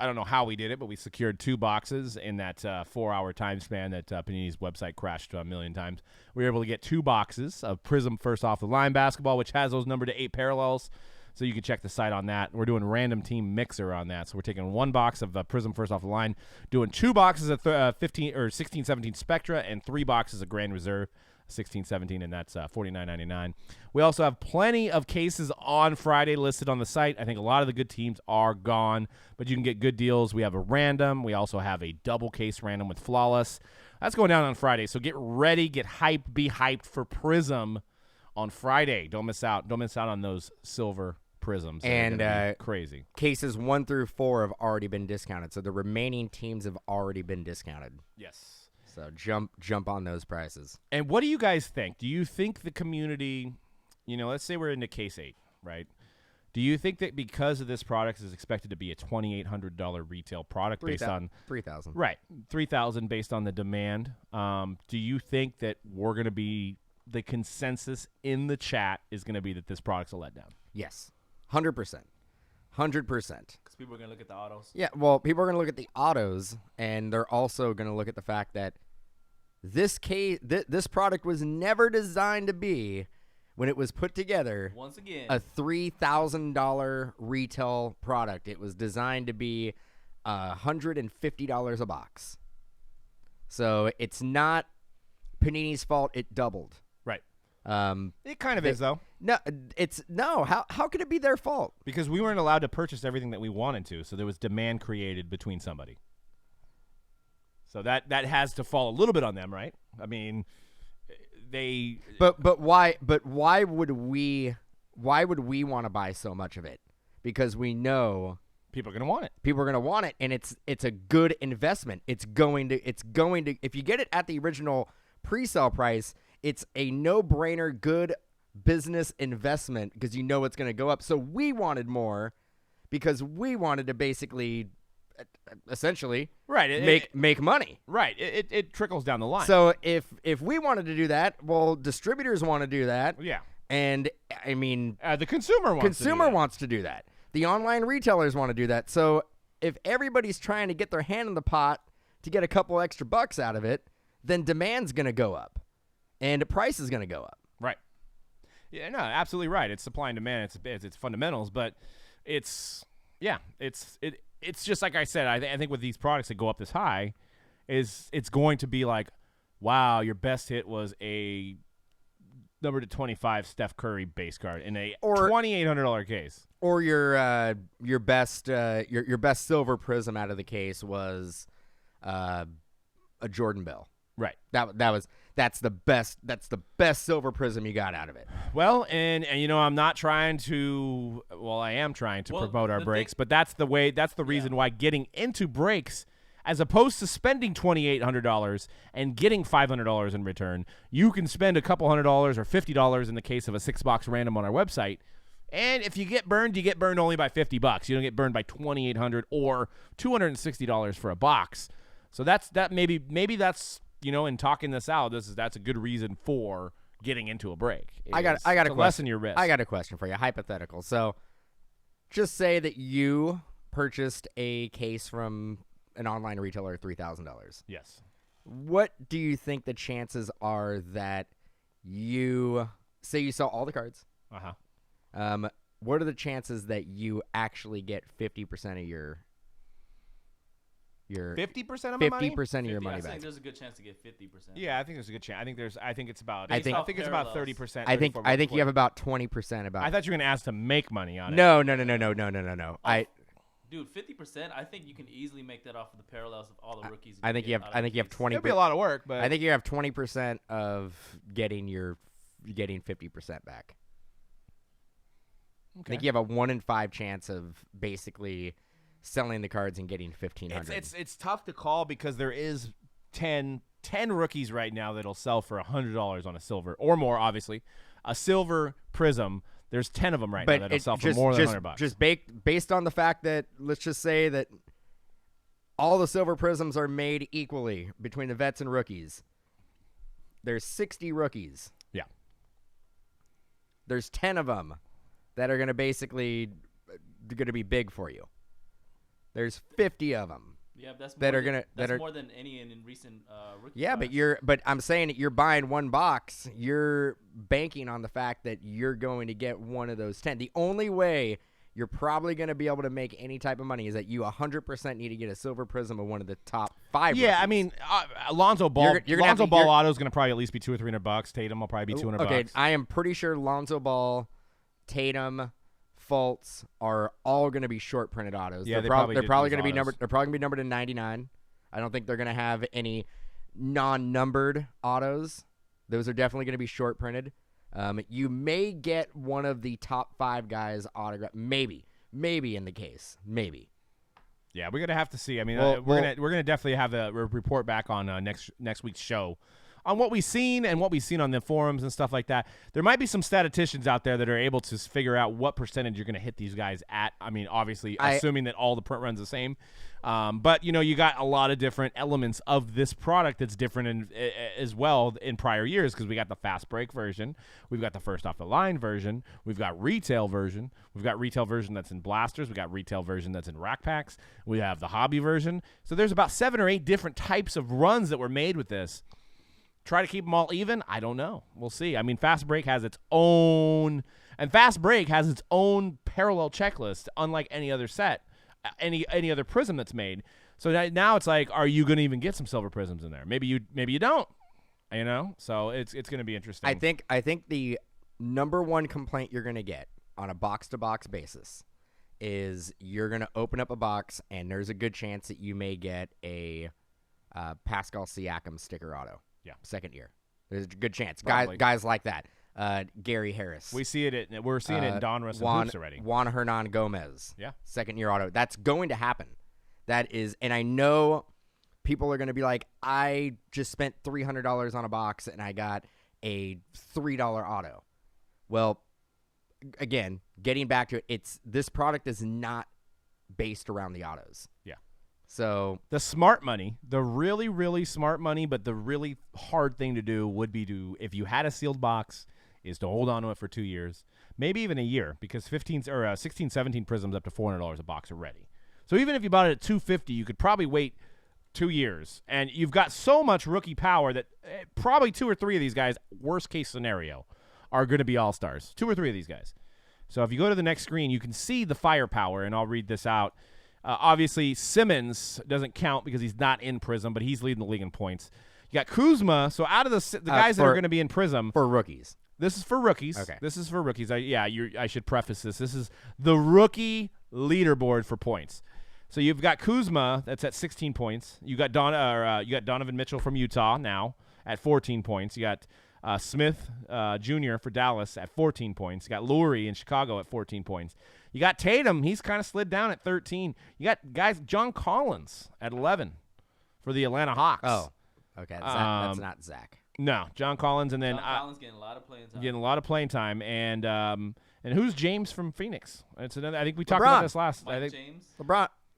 don't know how we did it, but we secured 2 boxes in that 4-hour time span that Panini's website crashed a million times. We were able to get 2 boxes of Prizm first off the line basketball, which has those numbered to 8 parallels. So you can check the site on that. We're doing random team mixer on that. So we're taking 1 box of Prizm first off the line, doing 2 boxes of 15 or 16, 17 Spectra, and 3 boxes of Grand Reserve, 16, 17, and that's $49.99. We also have plenty of cases on Friday listed on the site. I think a lot of the good teams are gone, but you can get good deals. We have a random. We also have a double case random with Flawless. That's going down on Friday. So get ready, get hyped, be hyped for Prizm on Friday. Don't miss out. Don't miss out on those silver Prisms. And crazy. Cases 1 through 4 have already been discounted, so the remaining teams have already been discounted. Yes. So jump on those prices. And what do you guys think? Do you think the community, let's say we're into case 8, right? Do you think that because of this product is expected to be a $2,800 retail product based on $3,000, right? $3,000 based on the demand. Do you think that we're going to be the consensus in the chat is going to be that this product's a letdown? Yes. 100%. 100%. Because people are going to look at the autos. Yeah, well, people are going to look at the autos, and they're also going to look at the fact that this product was never designed to be, when it was put together, once again, a $3,000 retail product. It was designed to be $150 a box. So it's not Panini's fault. It doubled. Right. It kind of is, though. No. How could it be their fault? Because we weren't allowed to purchase everything that we wanted to, so there was demand created between somebody. So that has to fall a little bit on them, right? I mean, they. But why? But why would we? Why would we want to buy so much of it? Because we know people are going to want it. People are going to want it, and it's a good investment. It's going to. If you get it at the original pre-sale price, it's a no-brainer, good business investment because you know it's going to go up. So we wanted more because we wanted to basically, essentially, make money. Right. It trickles down the line. So if we wanted to do that, well, distributors want to do that. Yeah. And I mean, the consumer wants to do that. The online retailers want to do that. So if everybody's trying to get their hand in the pot to get a couple extra bucks out of it, then demand's going to go up, and the price is going to go up. Right. Yeah. No. Absolutely right. It's supply and demand. It's fundamentals, but it's just like I said. I think with these products that go up this high, it's going to be like, wow, your best hit was a number to 25 Steph Curry base card in a $2,800 case, or your best silver Prism out of the case was a Jordan Bell. Right. That's the best silver Prism you got out of it. Well, and I'm not trying to. Well, I am trying to promote our breaks, but that's the reason why getting into breaks, as opposed to spending $2,800 and getting $500 in return, you can spend a couple $100 or $50 in the case of a 6-box random on our website. And if you get burned, you get burned only by $50. You don't get burned by $2,800 or $260 for a box. So maybe that's. In talking this out, that's a good reason for getting into a break. I got a question. Lessen your risk. I got a question for you, hypothetical. So, just say that you purchased a case from an online retailer at $3,000. Yes. What do you think the chances are that you sell all the cards? What are the chances that you actually get 50% of your 50% of my money? 50% of your money back. I think there's a good chance to get 50%. Yeah, I think there's a good chance. I think it's about 30%. I think you have about 20% about. I thought you were going to ask to make money on it. No. Dude, 50%. I think you can easily make that off of the parallels of all the rookies. I think you have 20. It'll be a lot of work, but I think you have 20% of getting 50% back. Okay. I think you have a 1 in 5 chance of basically selling the cards and getting $1,500. It's tough to call because there is 10 rookies right now that'll sell for $100 on a silver or more. Obviously, a silver Prism. There's 10 of them right now that'll sell for more than $100. Just based on the fact that, let's just say that all the silver prisms are made equally between the vets and rookies. There's 60 rookies. Yeah. There's 10 of them that are going to basically going to be big for you. There's 50 of them. Yeah, that's that more are than, gonna that's that are more than any in recent rookie yeah, class. but I'm saying that you're buying one box. You're banking on the fact that you're going to get one of those 10. The only way you're probably going to be able to make any type of money is that you 100% need to get a silver prism of one of the top 5. Yeah, rookies. I mean, Lonzo Ball. You're gonna have Lonzo to- Ball you're- auto is going to probably at least be $200 or $300. Tatum will probably be $200. Okay, I am pretty sure Lonzo Ball, Tatum, Fultz are all going to be short printed autos. Yeah, they're probably did probably these going to be autos. numbered. They're probably going to be numbered to 99. I don't think they're going to have any non-numbered autos. Those are definitely going to be short printed. You may get one of the top 5 guys autographed. Maybe in the case. Maybe. Yeah, we're gonna have to see. I mean, Well, we're gonna definitely have a report back on next week's show on what we've seen and what we've seen on the forums and stuff like that. There might be some statisticians out there that are able to figure out what percentage you're gonna hit these guys at. I mean, obviously, assuming that all the print runs the same. But you got a lot of different elements of this product that's different as well in prior years, because we got the fast break version, we've got the first off the line version, we've got retail version, that's in blasters, we got retail version that's in rack packs, we have the hobby version. So there's about 7 or 8 different types of runs that were made with this. Try to keep them all even? I don't know. We'll see. I mean, fast break has its own parallel checklist, unlike any other set. Any other prism that's made. So now it's like, are you going to even get some silver prisms in there? Maybe you don't. So it's going to be interesting. I think the number one complaint you're going to get on a box to box basis is you're going to open up a box and there's a good chance that you may get a Pascal Siakam sticker auto. Yeah, second year. There's a good chance. Probably. Guys like that. Gary Harris. We're seeing it in Donruss and Hoops already. Juan Hernan Gomez. Yeah. Second year auto. That's going to happen. And I know people are going to be like, I just spent $300 on a box and I got a $3 auto. Well, again, getting back to it, this product is not based around the autos. Yeah. So the smart money, the really, really smart money, but the really hard thing to do would be if you had a sealed box, is to hold on to it for 2 years, maybe even a year, because 16, 17 prisms up to $400 a box already. So even if you bought it at $250, you could probably wait 2 years, and you've got so much rookie power that probably 2 or 3 of these guys, worst case scenario, are going to be all-stars. 2 or 3 of these guys. So if you go to the next screen, you can see the firepower, and I'll read this out. Obviously, Simmons doesn't count because he's not in Prism, but he's leading the league in points. You got Kuzma. So out of the guys that are going to be in Prism. For rookies. This is for rookies. Okay. This is for rookies. I should preface this. This is the rookie leaderboard for points. So you've got Kuzma, that's at 16 points. You got Donovan Mitchell from Utah now at 14 points. You got Smith Jr. for Dallas at 14 points. You got Lurie in Chicago at 14 points. You got Tatum. He's kind of slid down at 13. You got guys, John Collins at 11 for the Atlanta Hawks. Oh, okay. That's not Zach. No, John Collins, and then John Collins getting a lot of playing time. And who's James from Phoenix? It's another. I think we talked LeBron. about this last. Mike I think James.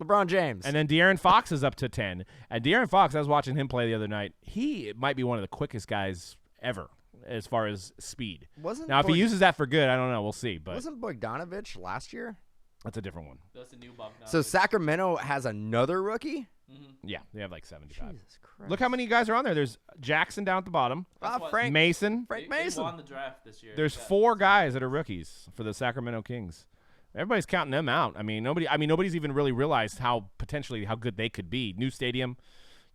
LeBron James. And then De'Aaron Fox is up to 10. And De'Aaron Fox, I was watching him play the other night. He might be one of the quickest guys ever as far as speed. If he uses that for good, I don't know. We'll see. But wasn't Bogdanovich last year? That's a different one. That's a new Bogdanovich. So Sacramento has another rookie? Mm-hmm. Yeah, they have like 75. Jesus Christ. Look how many guys are on there. There's Jackson down at the bottom. Frank Mason. Frank They Mason. won the draft this year. There's 4 guys that are rookies for the Sacramento Kings. Everybody's counting them out. Nobody's even really realized how good they could be. New stadium,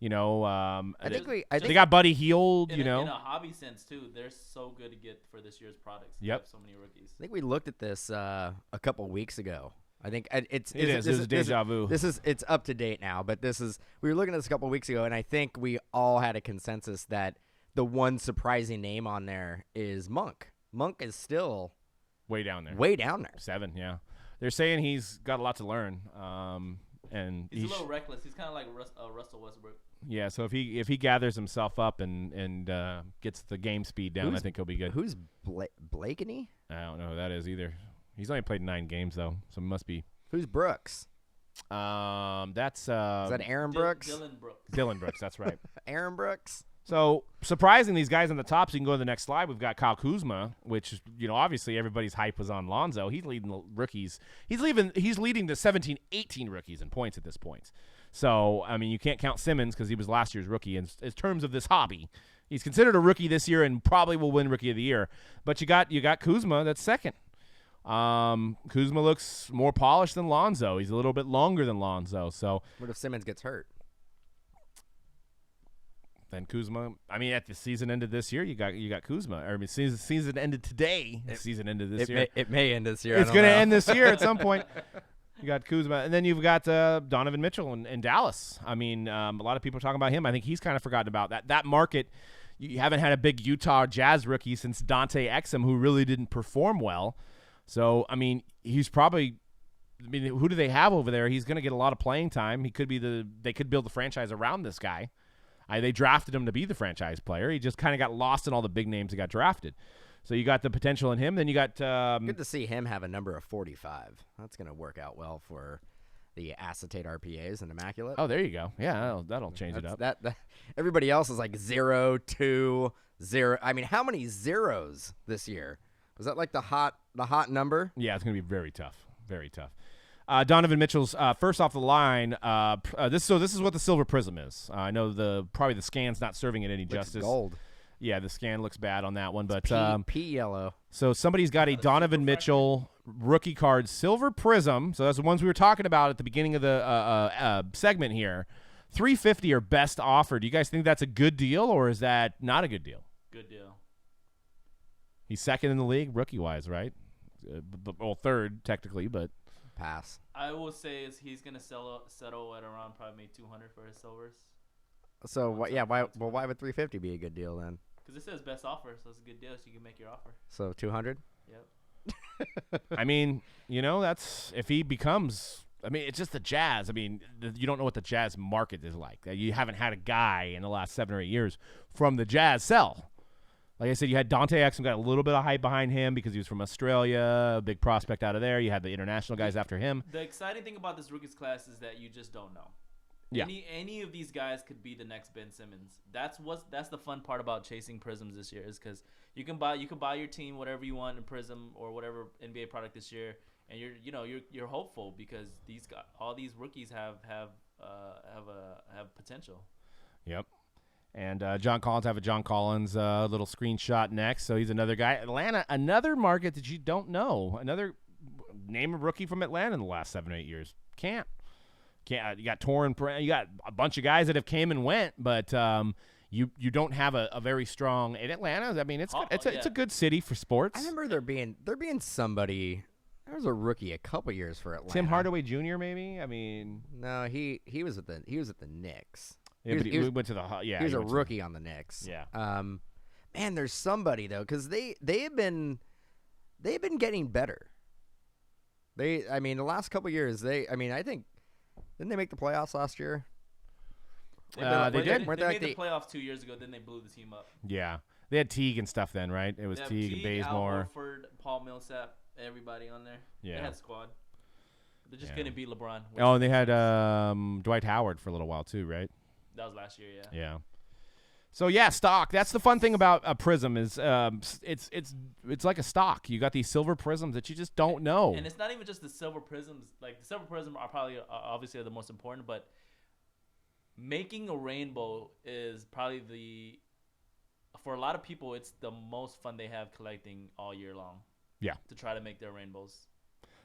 I think they got Buddy Hield, in a hobby sense too. They're so good to get for this year's products. Yep. Have so many rookies. I think we looked at this a couple weeks ago. I think it's deja vu. It's up to date now, but we were looking at this a couple weeks ago, and I think we all had a consensus that the one surprising name on there is Monk. Monk is still way down there. 7, yeah. They're saying he's got a lot to learn, and he's a little reckless. He's kind of like Russell Westbrook. Yeah, so if he gathers himself up and gets the game speed down, I think he'll be good. Who's Blakeney? I don't know who that is either. He's only played 9 games though, so it must be. Who's Brooks? That's Is that Aaron Brooks? Dylan Brooks. Dylan Brooks. That's right. Aaron Brooks. So, surprising these guys on the top, so you can go to the next slide. We've got Kyle Kuzma, which, obviously everybody's hype was on Lonzo. He's leading the rookies. He's leading the 17-18 rookies in points at this point. So, I mean, you can't count Simmons because he was last year's rookie in terms of this hobby. He's considered a rookie this year and probably will win Rookie of the Year. But you got Kuzma that's second. Kuzma looks more polished than Lonzo. He's a little bit longer than Lonzo. So, What if Simmons gets hurt? Then Kuzma. I mean, at the season ended this year, you got Kuzma. Or, I mean, season ended today. Season ended this year. It may end this year. It's going to end this year at some point. You got Kuzma, and then you've got Donovan Mitchell in Dallas. I mean, a lot of people are talking about him. I think he's kind of forgotten about that market. You haven't had a big Utah Jazz rookie since Dante Exum, who really didn't perform well. So, I mean, he's probably. I mean, who do they have over there? He's going to get a lot of playing time. He could be They could build the franchise around this guy. They drafted him to be the franchise player. He just kind of got lost in all the big names that got drafted. So you got the potential in him. Then you got good to see him have a number of 45. That's going to work out well for the acetate RPAs and Immaculate. Oh, there you go. Yeah, that'll change it up. That everybody else is like 0, 2, 0. I mean, how many zeros this year? Was that like the hot number? Yeah, it's going to be very tough. Very tough. Donovan Mitchell's first off the line. This is what the silver prism is. I know probably the scan's not serving it any justice. Gold. Yeah, the scan looks bad on that one, but pea yellow. So somebody's got a Donovan Mitchell rookie card silver prism. So that's the ones we were talking about at the beginning of the segment here. $350 or best offer. Do you guys think that's a good deal, or is that not a good deal? Good deal. He's second in the league rookie wise, right? Well, third technically, but. Pass. I will say he's gonna settle at around probably maybe 200 for his silvers. So why would 350 be a good deal then? Because it says best offer, so it's a good deal. So you can make your offer. So 200. Yep. I mean, that's if he becomes. I mean, it's just the Jazz. I mean, you don't know what the Jazz market is like. You haven't had a guy in the last 7 or 8 years from the Jazz sell. Like I said, you had Dante Exum, got a little bit of hype behind him because he was from Australia, a big prospect out of there. You had the international guys after him. The exciting thing about this rookies class is that you just don't know. Yeah. Any of these guys could be the next Ben Simmons. That's the fun part about chasing Prisms this year is because you can buy your team whatever you want in Prism or whatever NBA product this year, and you're hopeful because all these rookies have potential. Yep. And John Collins, have a John Collins little screenshot next. So he's another guy. Atlanta, another market that you don't know. Another name a rookie from Atlanta in the last 7 or 8 years. Can't. You got Torrin. You got a bunch of guys that have came and went, but you don't have a very strong in Atlanta. I mean, it's a good city for sports. I remember there being somebody. There was a rookie a couple years for Atlanta. Tim Hardaway Jr. Maybe. I mean, no, he was at the Knicks. Yeah, but he went to the he was a rookie on the Knicks. Yeah. Man, there's somebody though, because they've been getting better. The last couple years, I think didn't they make the playoffs last year? They did. They made the playoffs 2 years ago. Then they blew the team up. Yeah, they had Teague and stuff then, right? It was Teague and Bazemore, Al Horford, Paul Millsap, everybody on there. Yeah, they had a squad. They just couldn't beat LeBron. Oh, and they had Dwight Howard for a little while too, right? That was last year, yeah. Yeah. So yeah, stock. That's the fun thing about a prism is it's like a stock. You got these silver prisms that you just don't know. And it's not even just the silver prisms. Like the silver prism are probably obviously the most important, but making a rainbow is probably for a lot of people it's the most fun they have collecting all year long. Yeah. To try to make their rainbows.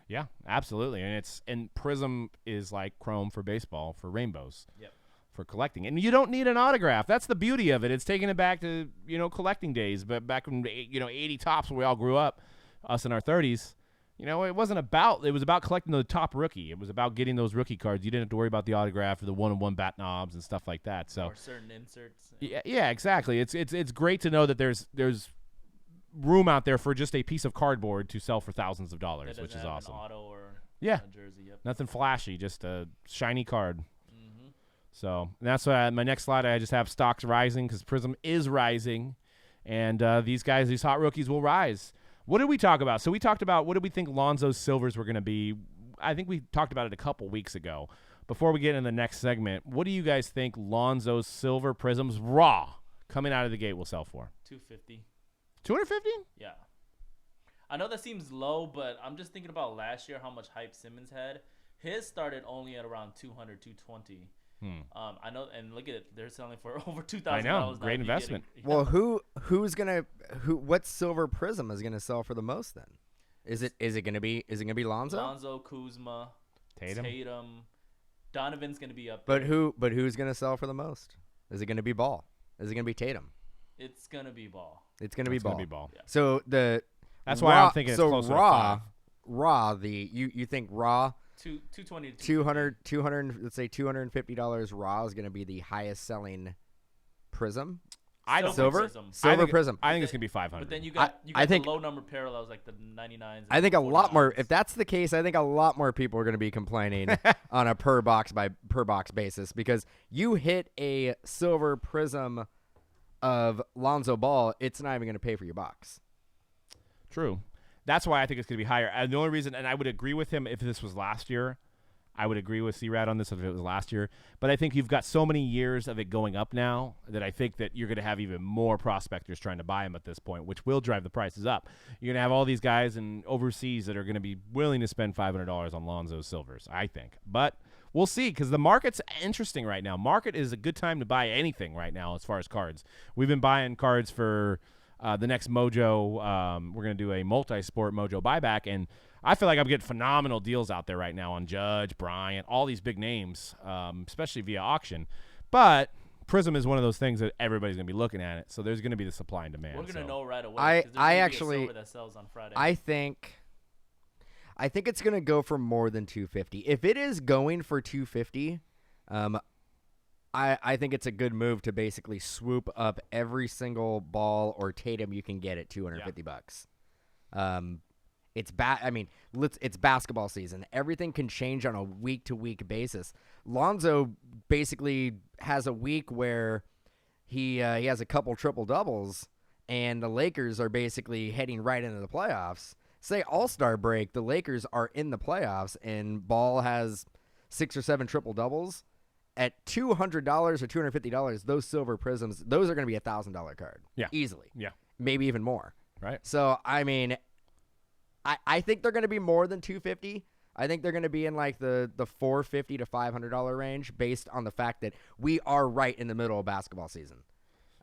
Yeah, absolutely. And Prism is like Chrome for baseball for rainbows. Yep. For collecting, and you don't need an autograph. That's the beauty of it. It's taking it back to collecting days, but back when 80 tops where we all grew up, us in our 30s. It was about collecting the top rookie. It was about getting those rookie cards. You didn't have to worry about the autograph or the one-on-one bat knobs and stuff like that. So or certain inserts. Yeah, exactly. It's great to know that there's room out there for just a piece of cardboard to sell for thousands of dollars, which is awesome. An auto or a jersey. Yep. Nothing flashy, just a shiny card. So that's why my next slide I just have stocks rising because Prism is rising, and these hot rookies will rise. What did we talk about? So we talked about what did we think Lonzo's silvers were going to be. I think we talked about it a couple weeks ago. Before we get into the next segment, what do you guys think Lonzo's silver prisms raw coming out of the gate will sell for? 250. 250? Yeah. I know that seems low, but I'm just thinking about last year how much hype Simmons had. His started only at around 200, 220. I know, and look at it, they're selling for over $2,000. I know, great investment. Well, what silver prism is gonna sell for the most then? Is it gonna be Lonzo? Lonzo, Kuzma, Tatum. Donovan's gonna be up there. But who's gonna sell for the most? Is it gonna be Ball? Is it gonna be Tatum? It's gonna be Ball. It's gonna be Ball. Yeah. So that's why I'm thinking it's closer to raw. 5. Raw. You think raw? 220 to 200. Let's say $250 raw is gonna be the highest selling prism. I don't silver think prism. I think it's gonna be 500. But then you got the low number parallels like the 99s. I think a lot more. If that's the case, I think a lot more people are going to be complaining on a per box basis because you hit a silver prism of Lonzo Ball, it's not even going to pay for your box. True. That's why I think it's going to be higher. And the only reason, and I would agree with him if this was last year. I would agree with C-Rad on this if it was last year. But I think you've got so many years of it going up now that I think that you're going to have even more prospectors trying to buy them at this point, which will drive the prices up. You're going to have all these guys in overseas that are going to be willing to spend $500 on Lonzo's silvers, I think. But we'll see because the market's interesting right now. Market is a good time to buy anything right now as far as cards. We've been buying cards for the next Mojo. We're going to do a multi-sport Mojo buyback, and I feel like I'm getting phenomenal deals out there right now on Judge, Bryant, all these big names, especially via auction. But Prism is one of those things that everybody's going to be looking at it, so there's going to be the supply and demand. We're going to know right away. I actually silver that sells on Friday. I think it's going to go for more than 250. If it is going for 250, I think it's a good move to basically swoop up every single Ball or Tatum you can get at $250. It's basketball season. Everything can change on a week-to-week basis. Lonzo basically has a week where he has a couple triple-doubles, and the Lakers are basically heading right into the playoffs. Say All-Star break, the Lakers are in the playoffs, and Ball has 6 or 7 triple-doubles. At $200 or $250, those silver prisms, those are going to be $1,000 card. Yeah. Easily. Yeah. Maybe even more. Right. So, I mean, I think they're going to be more than $250. I think they're going to be in like the $450 to $500 range based on the fact that we are right in the middle of basketball season.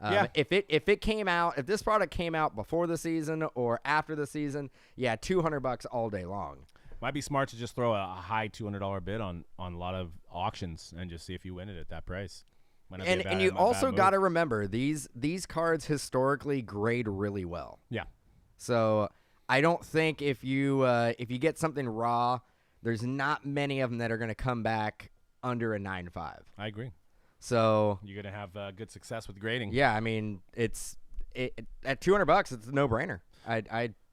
If this product came out before the season or after the season, yeah, $200 all day long. Might be smart to just throw a high $200 bid on a lot of auctions and just see if you win it at that price. And you also got to remember these cards historically grade really well. Yeah. So I don't think if you get something raw, there's not many of them that are going to come back under a 9.5. I agree. So you're going to have good success with grading. Yeah, I mean at $200, it's a no-brainer.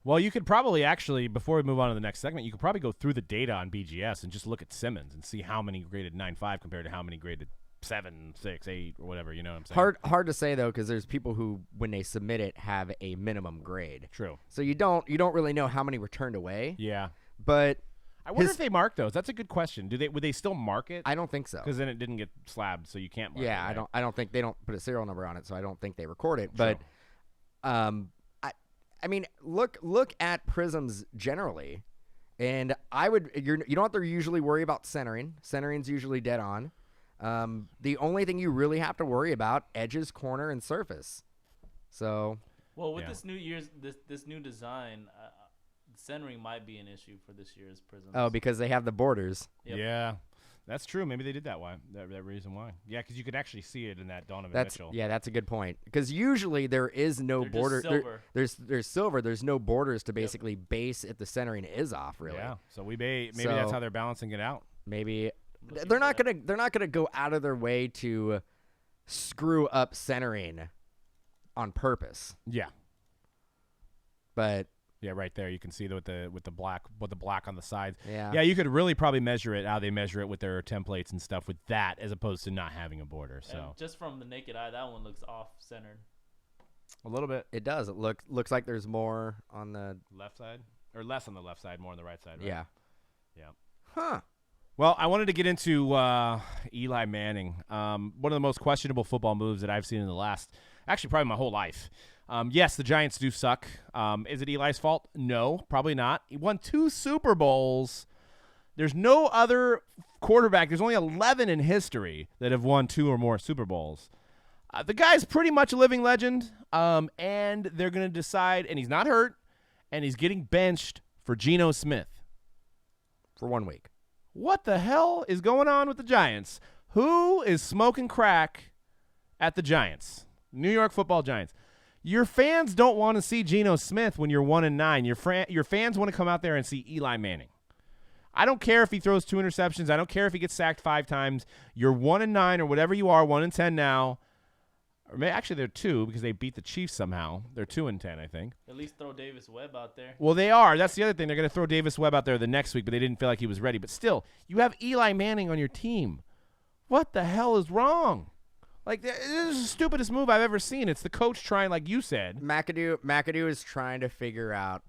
Well, you could probably actually, before we move on to the next segment, you could probably go through the data on BGS and just look at Simmons and see how many graded 9.5 compared to how many graded 7, 6, 8, or whatever. You know what I'm saying? Hard to say though, because there's people who, when they submit it, have a minimum grade. True. So you don't really know how many were turned away. Yeah. But I wonder if they mark those. That's a good question. Would they still mark it? I don't think so. Because then it didn't get slabbed, so you can't mark it. Yeah, right? I don't think they don't put a serial number on it, so I don't think they record it. True. But I mean, look at prisms generally, and you don't have to usually worry about centering. Centering's usually dead on. The only thing you really have to worry about edges, corner, and surface. So, well, with this new design, centering might be an issue for this year's prisms. Oh, because they have the borders. Yep. Yeah. That's true. Maybe they did that reason why. Yeah, because you could actually see it in that Donovan Mitchell. Yeah, that's a good point. Because usually there is no border. There's silver. There's no borders to basically base if the centering is off. Really. Yeah. So maybe that's how they're balancing it out. Maybe they're not gonna go out of their way to screw up centering on purpose. Yeah. But. Yeah, right there. You can see with the black on the sides. Yeah. Yeah, you could really probably measure it how they measure it with their templates and stuff with that, as opposed to not having a border. So and just from the naked eye, that one looks off centered. A little bit. It does. It looks like there's more on the left side, or less on the left side, more on the right side. Right? Yeah. Yeah. Huh. Well, I wanted to get into Eli Manning. One of the most questionable football moves that I've seen in the last, actually probably my whole life. Yes, the Giants do suck. Is it Eli's fault? No, probably not. He won 2 Super Bowls. There's no other quarterback. There's only 11 in history that have won 2 or more Super Bowls. The guy's pretty much a living legend, and they're going to decide, and he's not hurt, and he's getting benched for Geno Smith. For 1 week. What the hell is going on with the Giants? Who is smoking crack at the Giants? New York Football Giants. Your fans don't want to see Geno Smith when you're 1-9. Your fans want to come out there and see Eli Manning. I don't care if he throws 2 interceptions. I don't care if he gets sacked 5 times. You're 1-9 or whatever you are, 1-10 now. Or actually, they're 2 because they beat the Chiefs somehow. They're 2-10, I think. At least throw Davis Webb out there. Well, they are. That's the other thing. They're going to throw Davis Webb out there the next week, but they didn't feel like he was ready. But still, you have Eli Manning on your team. What the hell is wrong? Like, this is the stupidest move I've ever seen. It's the coach trying, like you said. McAdoo is trying to figure out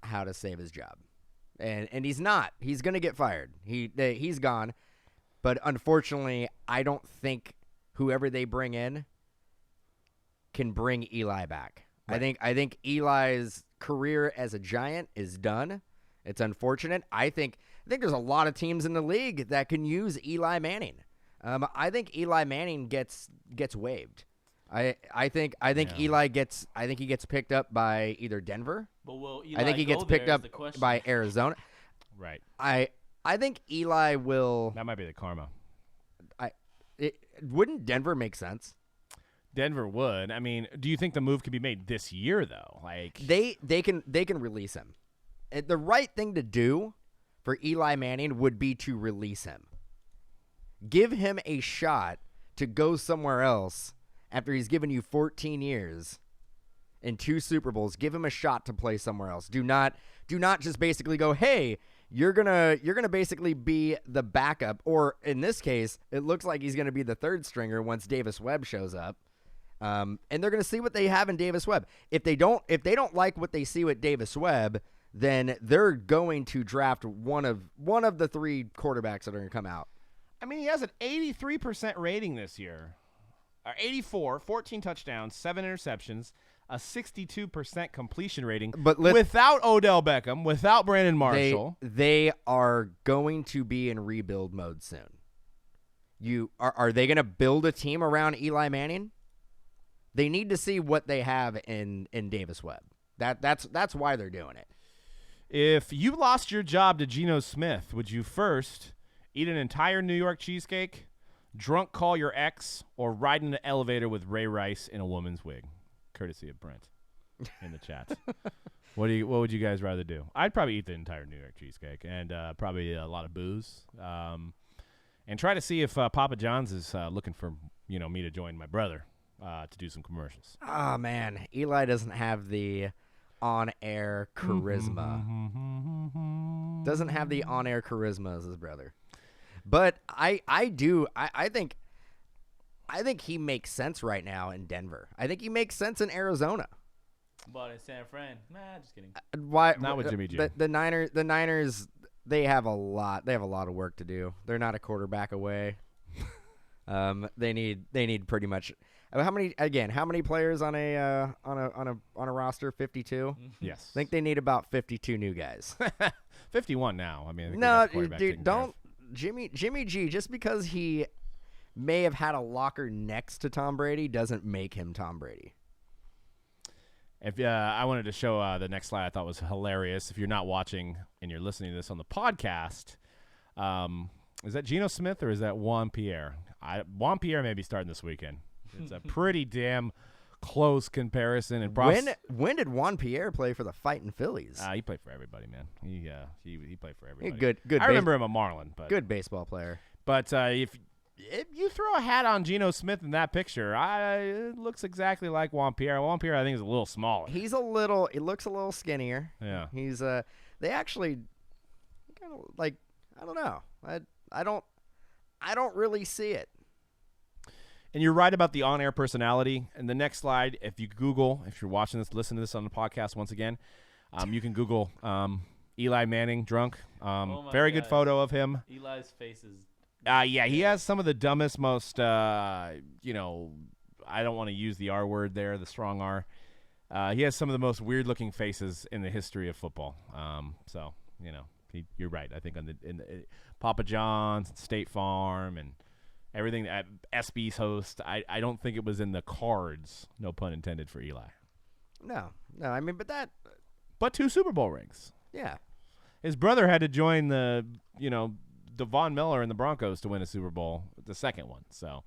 how to save his job. And he's not. He's going to get fired. He's gone. But unfortunately, I don't think whoever they bring in can bring Eli back. Right. I think Eli's career as a Giant is done. It's unfortunate. I think there's a lot of teams in the league that can use Eli Manning. I think Eli Manning gets waived. I think Eli gets. I think he gets picked up by either Denver. But will Eli I think he gets picked up by Arizona. Right. I think Eli will. That might be the karma. Wouldn't Denver make sense? Denver would. I mean, do you think the move could be made this year though? Like they can release him. The right thing to do for Eli Manning would be to release him. Give him a shot to go somewhere else after he's given you 14 years and 2 Super Bowls. Give him a shot to play somewhere else. Do not just basically go, "Hey, you're gonna basically be the backup," or in this case, it looks like he's gonna be the 3rd stringer once Davis Webb shows up. And they're going to see what they have in Davis Webb. If they don't like what they see with Davis Webb, then they're going to draft one of the 3 quarterbacks that are going to come out. I mean, he has an 83% rating this year. 84, 14 touchdowns, 7 interceptions, a 62% completion rating. But without Odell Beckham, without Brandon Marshall, they are going to be in rebuild mode soon. Are they going to build a team around Eli Manning? They need to see what they have in Davis Webb. That's why they're doing it. If you lost your job to Geno Smith, would you first eat an entire New York cheesecake, drunk call your ex, or ride in an elevator with Ray Rice in a woman's wig? Courtesy of Brent in the chat. What would you guys rather do? I'd probably eat the entire New York cheesecake and probably a lot of booze, and try to see if Papa John's is looking for me to join my brother. To do some commercials. Oh, man. Eli doesn't have the on-air charisma. Doesn't have the on-air charisma as his brother. But I do. I think he makes sense right now in Denver. I think he makes sense in Arizona. But in San Fran, just kidding. Why not with Jimmy G? The Niners, they have a lot of work to do. They're not a quarterback away. They need pretty much. How many players on a roster? 52. Yes. I think they need about 52 new guys. 51 now. I mean, no, dude, don't Jimmy G. Just because he may have had a locker next to Tom Brady doesn't make him Tom Brady. If I wanted to show the next slide, I thought was hilarious. If you're not watching and you're listening to this on the podcast, is that Geno Smith or is that Juan Pierre? Juan Pierre may be starting this weekend. It's a pretty damn close comparison. And when did Juan Pierre play for the Fighting Phillies? He played for everybody, man. He played for everybody. Good. I remember him a Marlin, but good baseball player. But if you throw a hat on Geno Smith in that picture, it looks exactly like Juan Pierre. Juan Pierre, I think, is a little smaller. He looks a little skinnier. Yeah. He's they actually kind of like, I don't know. I don't really see it. And you're right about the on-air personality. And the next slide, if you're watching this, listen to this on the podcast once again, you can Google Eli Manning drunk. Oh my Very good gosh. pose of him. Eli's face is. Yeah, he has some of the dumbest, most, I don't want to use the R word there, the strong R. He has some of the most weird-looking faces in the history of football. So, you're right. I think in the Papa John's, State Farm, and everything at SB's host, I don't think it was in the cards, no pun intended, for Eli. No, I mean, But 2 Super Bowl rings. yeah. His brother had to join the, Devon Miller and the Broncos to win a Super Bowl, the second one. So,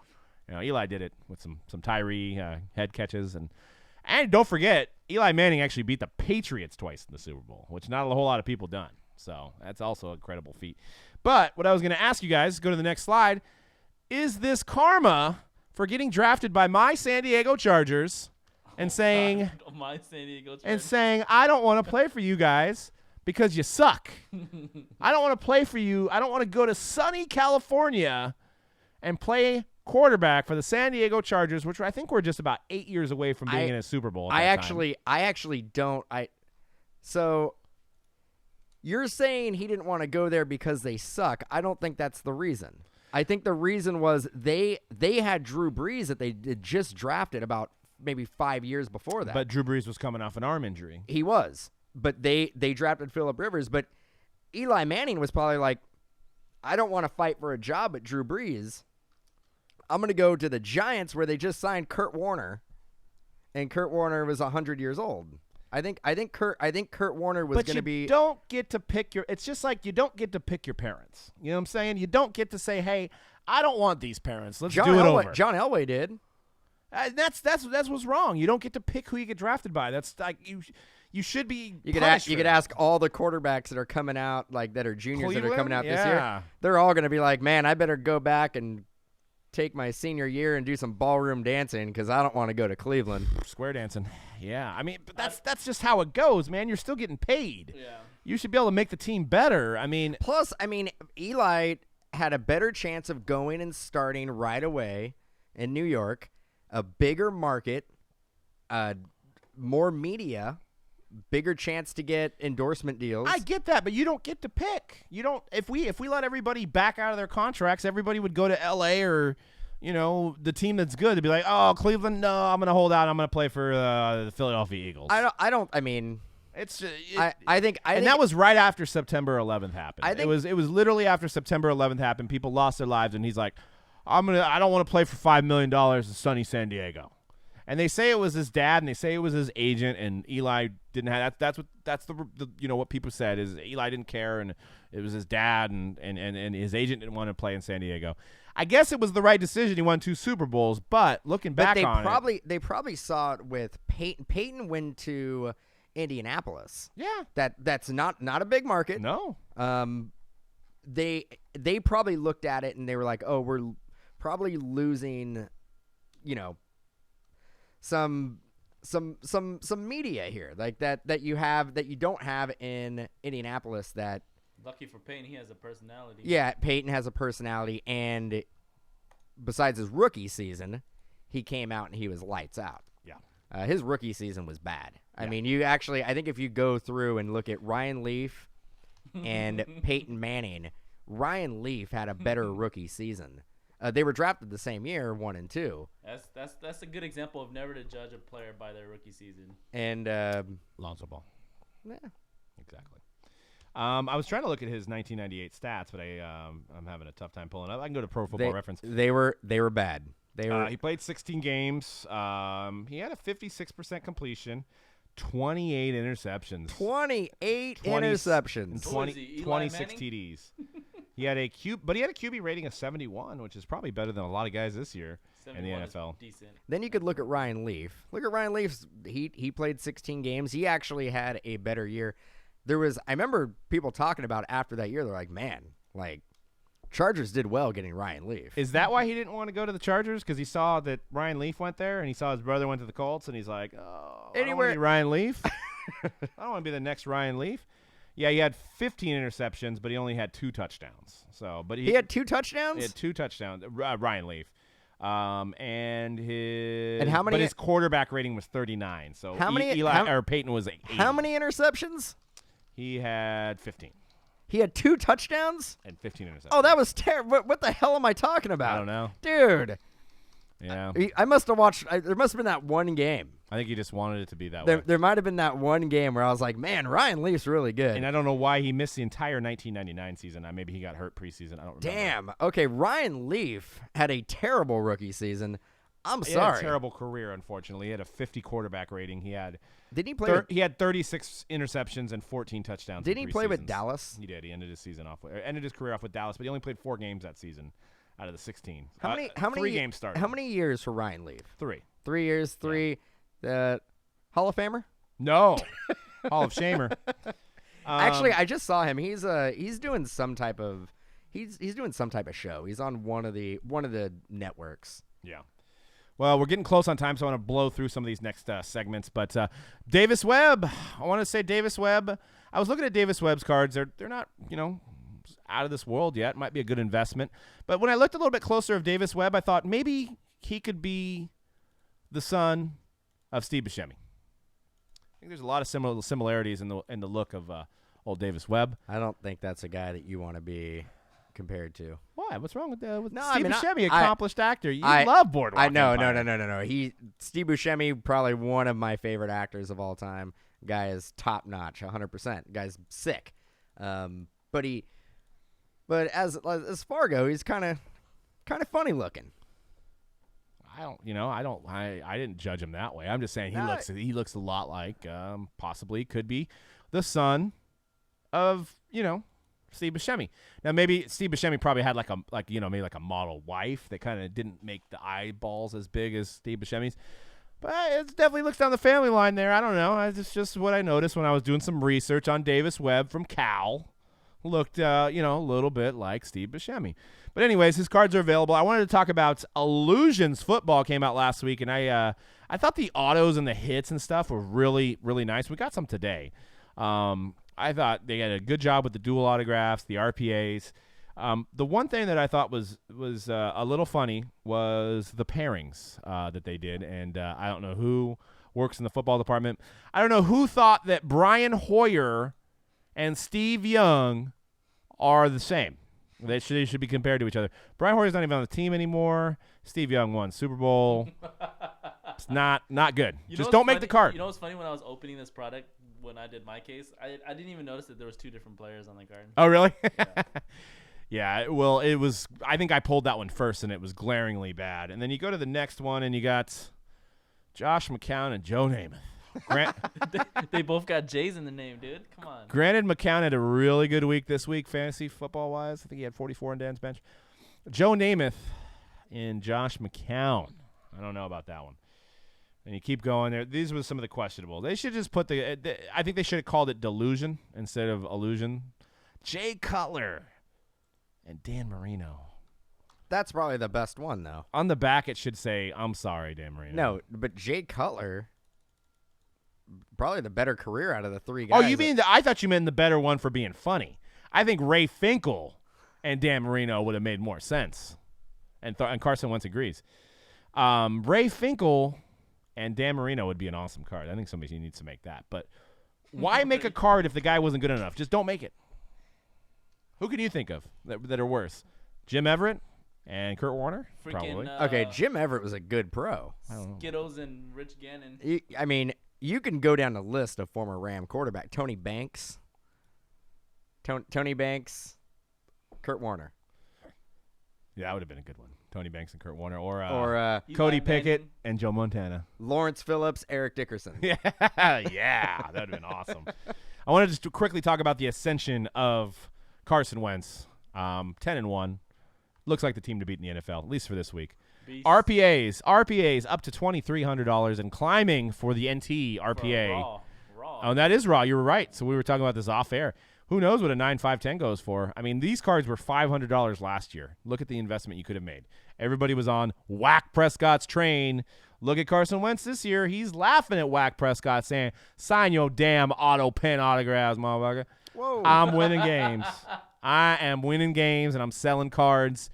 Eli did it with some Tyree head catches. And don't forget, Eli Manning actually beat the Patriots twice in the Super Bowl, which not a whole lot of people done. So that's also a incredible feat. But what I was going to ask you guys, go to the next slide, is this karma for getting drafted by my San Diego Chargers and saying, My San Diego Chargers. and saying, I don't want to play for you guys because you suck. I don't want to play for you. I don't want to go to sunny California and play quarterback for the San Diego Chargers, which I think we're just about 8 years away from being in a Super Bowl. I actually don't. So you're saying he didn't want to go there because they suck. I don't think that's the reason. I think the reason was they had Drew Brees that they had just drafted about maybe 5 years before that. But Drew Brees was coming off an arm injury. He was. But they drafted Phillip Rivers. But Eli Manning was probably like, I don't want to fight for a job at Drew Brees. I'm going to go to the Giants where they just signed Kurt Warner, and Kurt Warner was 100 years old. I think Kurt Warner was going to be. But you don't get to pick your. It's just like you don't get to pick your parents. You know what I'm saying? You don't get to say, "Hey, I don't want these parents. Let's do it over." John Elway did. That's what's wrong. You don't get to pick who you get drafted by. That's like you should be. You could ask all the quarterbacks that are coming out, like that are juniors Cleveland? that are coming out this year. They're all going to be like, man, I better go back and take my senior year and do some ballroom dancing because I don't want to go to Cleveland. Square dancing. Yeah, I mean, but that's just how it goes, man. You're still getting paid. Yeah. You should be able to make the team better. I mean, plus, Eli had a better chance of going and starting right away in New York, a bigger market, more media, bigger chance to get endorsement deals. I get that, but you don't get to pick. You don't. If we let everybody back out of their contracts, everybody would go to L.A. or the team that's good to be like, oh, Cleveland, no, I'm going to hold out. I'm going to play for the Philadelphia Eagles. I mean, I think that was right after September 11th happened. I think, it was literally after September 11th happened. People lost their lives, and he's like, I don't want to play for $5 million in sunny San Diego. And they say it was his dad, and they say it was his agent, and Eli didn't have that. That's the what people said is Eli didn't care, and it was his dad, and his agent didn't want to play in San Diego. I guess it was the right decision. He won 2 Super Bowls, but looking back on it, they probably saw it with Peyton. Peyton went to Indianapolis. Yeah, that's not a big market. No. They probably looked at it and they were like, oh, we're probably losing, some media here, like that you don't have in Indianapolis. That lucky for Peyton, he has a personality. Yeah, Peyton has a personality, and besides his rookie season, he came out and he was lights out. Yeah, his rookie season was bad. I mean, I think if you go through and look at Ryan Leaf and Peyton Manning, Ryan Leaf had a better rookie season. They were drafted the same year, 1 and 2. That's a good example of never to judge a player by their rookie season. And Lonzo Ball. Yeah, exactly. I was trying to look at his 1998 stats, but I'm having a tough time pulling up. I can go to Pro Football Reference. They were bad. He played 16 games. He had a 56% completion, 28 interceptions. 28 interceptions. 26 TDs. He had a QB rating of 71, which is probably better than a lot of guys this year in the NFL. Decent. Then you could look at Ryan Leaf. Look at Ryan Leaf's. He played 16 games. He actually had a better year. I remember people talking about after that year. They're like, man, Chargers did well getting Ryan Leaf. Is that why he didn't want to go to the Chargers? Because he saw that Ryan Leaf went there, and he saw his brother went to the Colts, and he's like, oh, I don't want to be Ryan Leaf. I don't want to be the next Ryan Leaf. Yeah, he had 15 interceptions, but he only had 2 touchdowns. But he had 2 touchdowns. He had 2 touchdowns. Ryan Leaf, and how many? But his quarterback rating was 39. So how many? Peyton was 80. How many interceptions? He had 15 He had 2 touchdowns? and 15 interceptions. Oh, that was terrible. What the hell am I talking about? I don't know. Dude. Yeah. I must have watched. There must have been that one game. I think he just wanted it to be that way. There might have been that one game where I was like, man, Ryan Leaf's really good. And I don't know why he missed the entire 1999 season. Maybe he got hurt preseason. I don't remember. Damn. Okay, Ryan Leaf had a terrible rookie season. I'm He sorry. had a terrible career, unfortunately. He had a 50 quarterback rating. He had Didn't he play? he had 36 interceptions and 14 touchdowns. Didn't in he 3 play with seasons. Dallas? He did. He ended his season off. Ended his career off with Dallas, but he only played 4 games that season out of the 16. How many? 3 games started. How many years for Ryan Leaf? 3. 3 years. 3. Hall of Famer. No. Hall of Shamer. Actually, I just saw him. He's doing some type of he's doing some type of show. He's on one of the networks. Yeah. Well, we're getting close on time, so I want to blow through some of these next segments. But Davis Webb, I want to say Davis Webb. I was looking at Davis Webb's cards. They're not, out of this world yet. Might be a good investment. But when I looked a little bit closer of Davis Webb, I thought maybe he could be the son of Steve Buscemi. I think there's a lot of similarities in the look of old Davis Webb. I don't think that's a guy that you want to be compared to. Why? What's wrong with No, Steve Buscemi, I accomplished actor? You love Boardwalk I know, Empire. no. Steve Buscemi, probably one of my favorite actors of all time. Guy is top notch, 100%. Guy's sick. But as Fargo, he's kind of funny looking. I didn't judge him that way. I'm just saying he looks a lot like possibly could be the son of, Steve Buscemi. Now maybe Steve Buscemi probably had maybe like a model wife that kind of didn't make the eyeballs as big as Steve Buscemi's. But it definitely looks down the family line there. I don't know. It's just what I noticed when I was doing some research on Davis Webb from Cal. Looked, a little bit like Steve Buscemi. But anyways, his cards are available. I wanted to talk about Illusions Football came out last week, and I thought the autos and the hits and stuff were really, really nice. We got some today. I thought they had a good job with the dual autographs, the RPAs. The one thing that I thought was a little funny was the pairings that they did, and I don't know who works in the football department. I don't know who thought that Brian Hoyer and Steve Young are the same. They should be compared to each other. Brian Hoyer's not even on the team anymore. Steve Young won Super Bowl. It's not good. Just don't make the card. You know what's funny? When I was opening this product, when I did my case, I didn't even notice that there was 2 different players on the card. Oh, really? Yeah. Yeah, well, it was – I think I pulled that one first, and it was glaringly bad. And then you go to the next one, and you got Josh McCown and Joe Namath. They both got J's in the name, dude. Come on. Granted, McCown had a really good week this week, fantasy football-wise. I think he had 44 on Dan's bench. Joe Namath and Josh McCown. I don't know about that one. And you keep going there. These were some of the questionable. They should just put I think they should have called it delusion instead of illusion. Jay Cutler and Dan Marino. That's probably the best one, though. On the back, it should say, I'm sorry, Dan Marino. No, but Jay Cutler, probably the better career out of the 3 guys. Oh, you mean I thought you meant the better one for being funny. I think Ray Finkel and Dan Marino would have made more sense. And Carson Wentz agrees. Ray Finkel and Dan Marino would be an awesome card. I think somebody needs to make that. But why make a card if the guy wasn't good enough? Just don't make it. Who can you think of that are worse? Jim Everett and Kurt Warner? Probably. Okay, Jim Everett was a good pro. Skittles and Rich Gannon. I mean, you can go down the list of former Ram quarterback. Tony Banks, Kurt Warner. Yeah, that would have been a good one. Tony Banks and Kurt Warner. Or Eli Cody Pickett Manning. and Joe Montana. Lawrence Phillips, Eric Dickerson. Yeah, that would have been awesome. I wanted just to quickly talk about the ascension of Carson Wentz. 10-1. Looks like the team to beat in the NFL, at least for this week. Beast. RPAs up to $2,300 and climbing for the NT RPA. Raw. Oh, and that is raw. You were right. So we were talking about this off air. Who knows what a 9-5-10 goes for? I mean, these cards were $500 last year. Look at the investment you could have made. Everybody was on Whack Prescott's train. Look at Carson Wentz this year. He's laughing at Whack Prescott saying, sign your damn auto pen autographs, motherfucker. Whoa. I'm winning games. I am winning games, and I'm selling cards.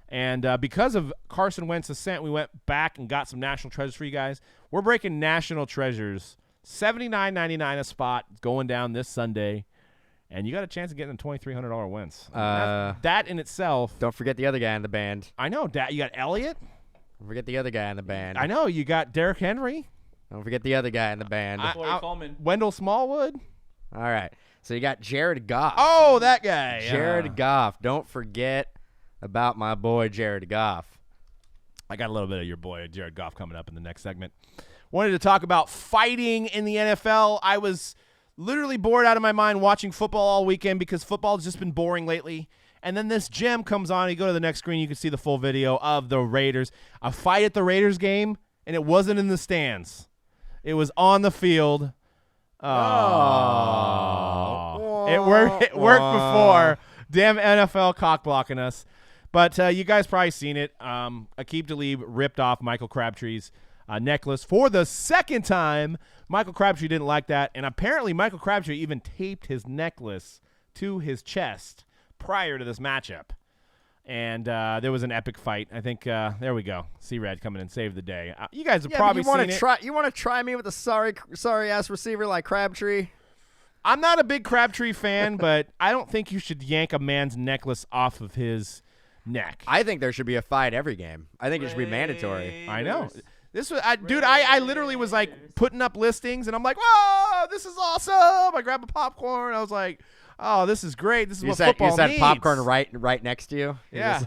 And because of Carson Wentz's ascent, we went back and got some national treasures for you guys. We're breaking national treasures. $79.99 a spot going down this Sunday. and you got a chance of getting the $2,300 wins. That in itself. Don't forget the other guy in the band. I know. You got Elliott. Don't forget the other guy in the band. I know. You got Derrick Henry. Don't forget the other guy in the band. Wendell Smallwood. All right. So you got Jared Goff. Oh, that guy. Jared Goff. Don't forget about my boy Jared Goff. I got a little bit of your boy Jared Goff coming up in the next segment. Wanted to talk about fighting in the NFL. I was literally bored out of my mind watching football all weekend because football's just been boring lately. And then this gem comes on. You go to the next screen, you can see the full video of the Raiders. A fight at the Raiders game, and it wasn't in the stands. It was on the field. Oh. It worked before. Damn NFL cock blocking us. But you guys probably seen it. Aqib Talib ripped off Michael Crabtree's necklace for the second time. Michael Crabtree didn't like that, and apparently Michael Crabtree even taped his necklace to his chest prior to this matchup. And there was an epic fight. I think there we go. C-Rad coming and saved the day. You guys have probably seen it. You want to try me with a sorry ass receiver like Crabtree? I'm not a big Crabtree fan, but I don't think you should yank a man's necklace off of his neck. I think there should be a fight every game. I think it should be mandatory. I know. This was, dude. I literally was like putting up listings, and I'm like, "Whoa, this is awesome!" I grabbed a popcorn. I was like, "Oh, this is great. This is what football needs." You said popcorn right next to you. Yeah.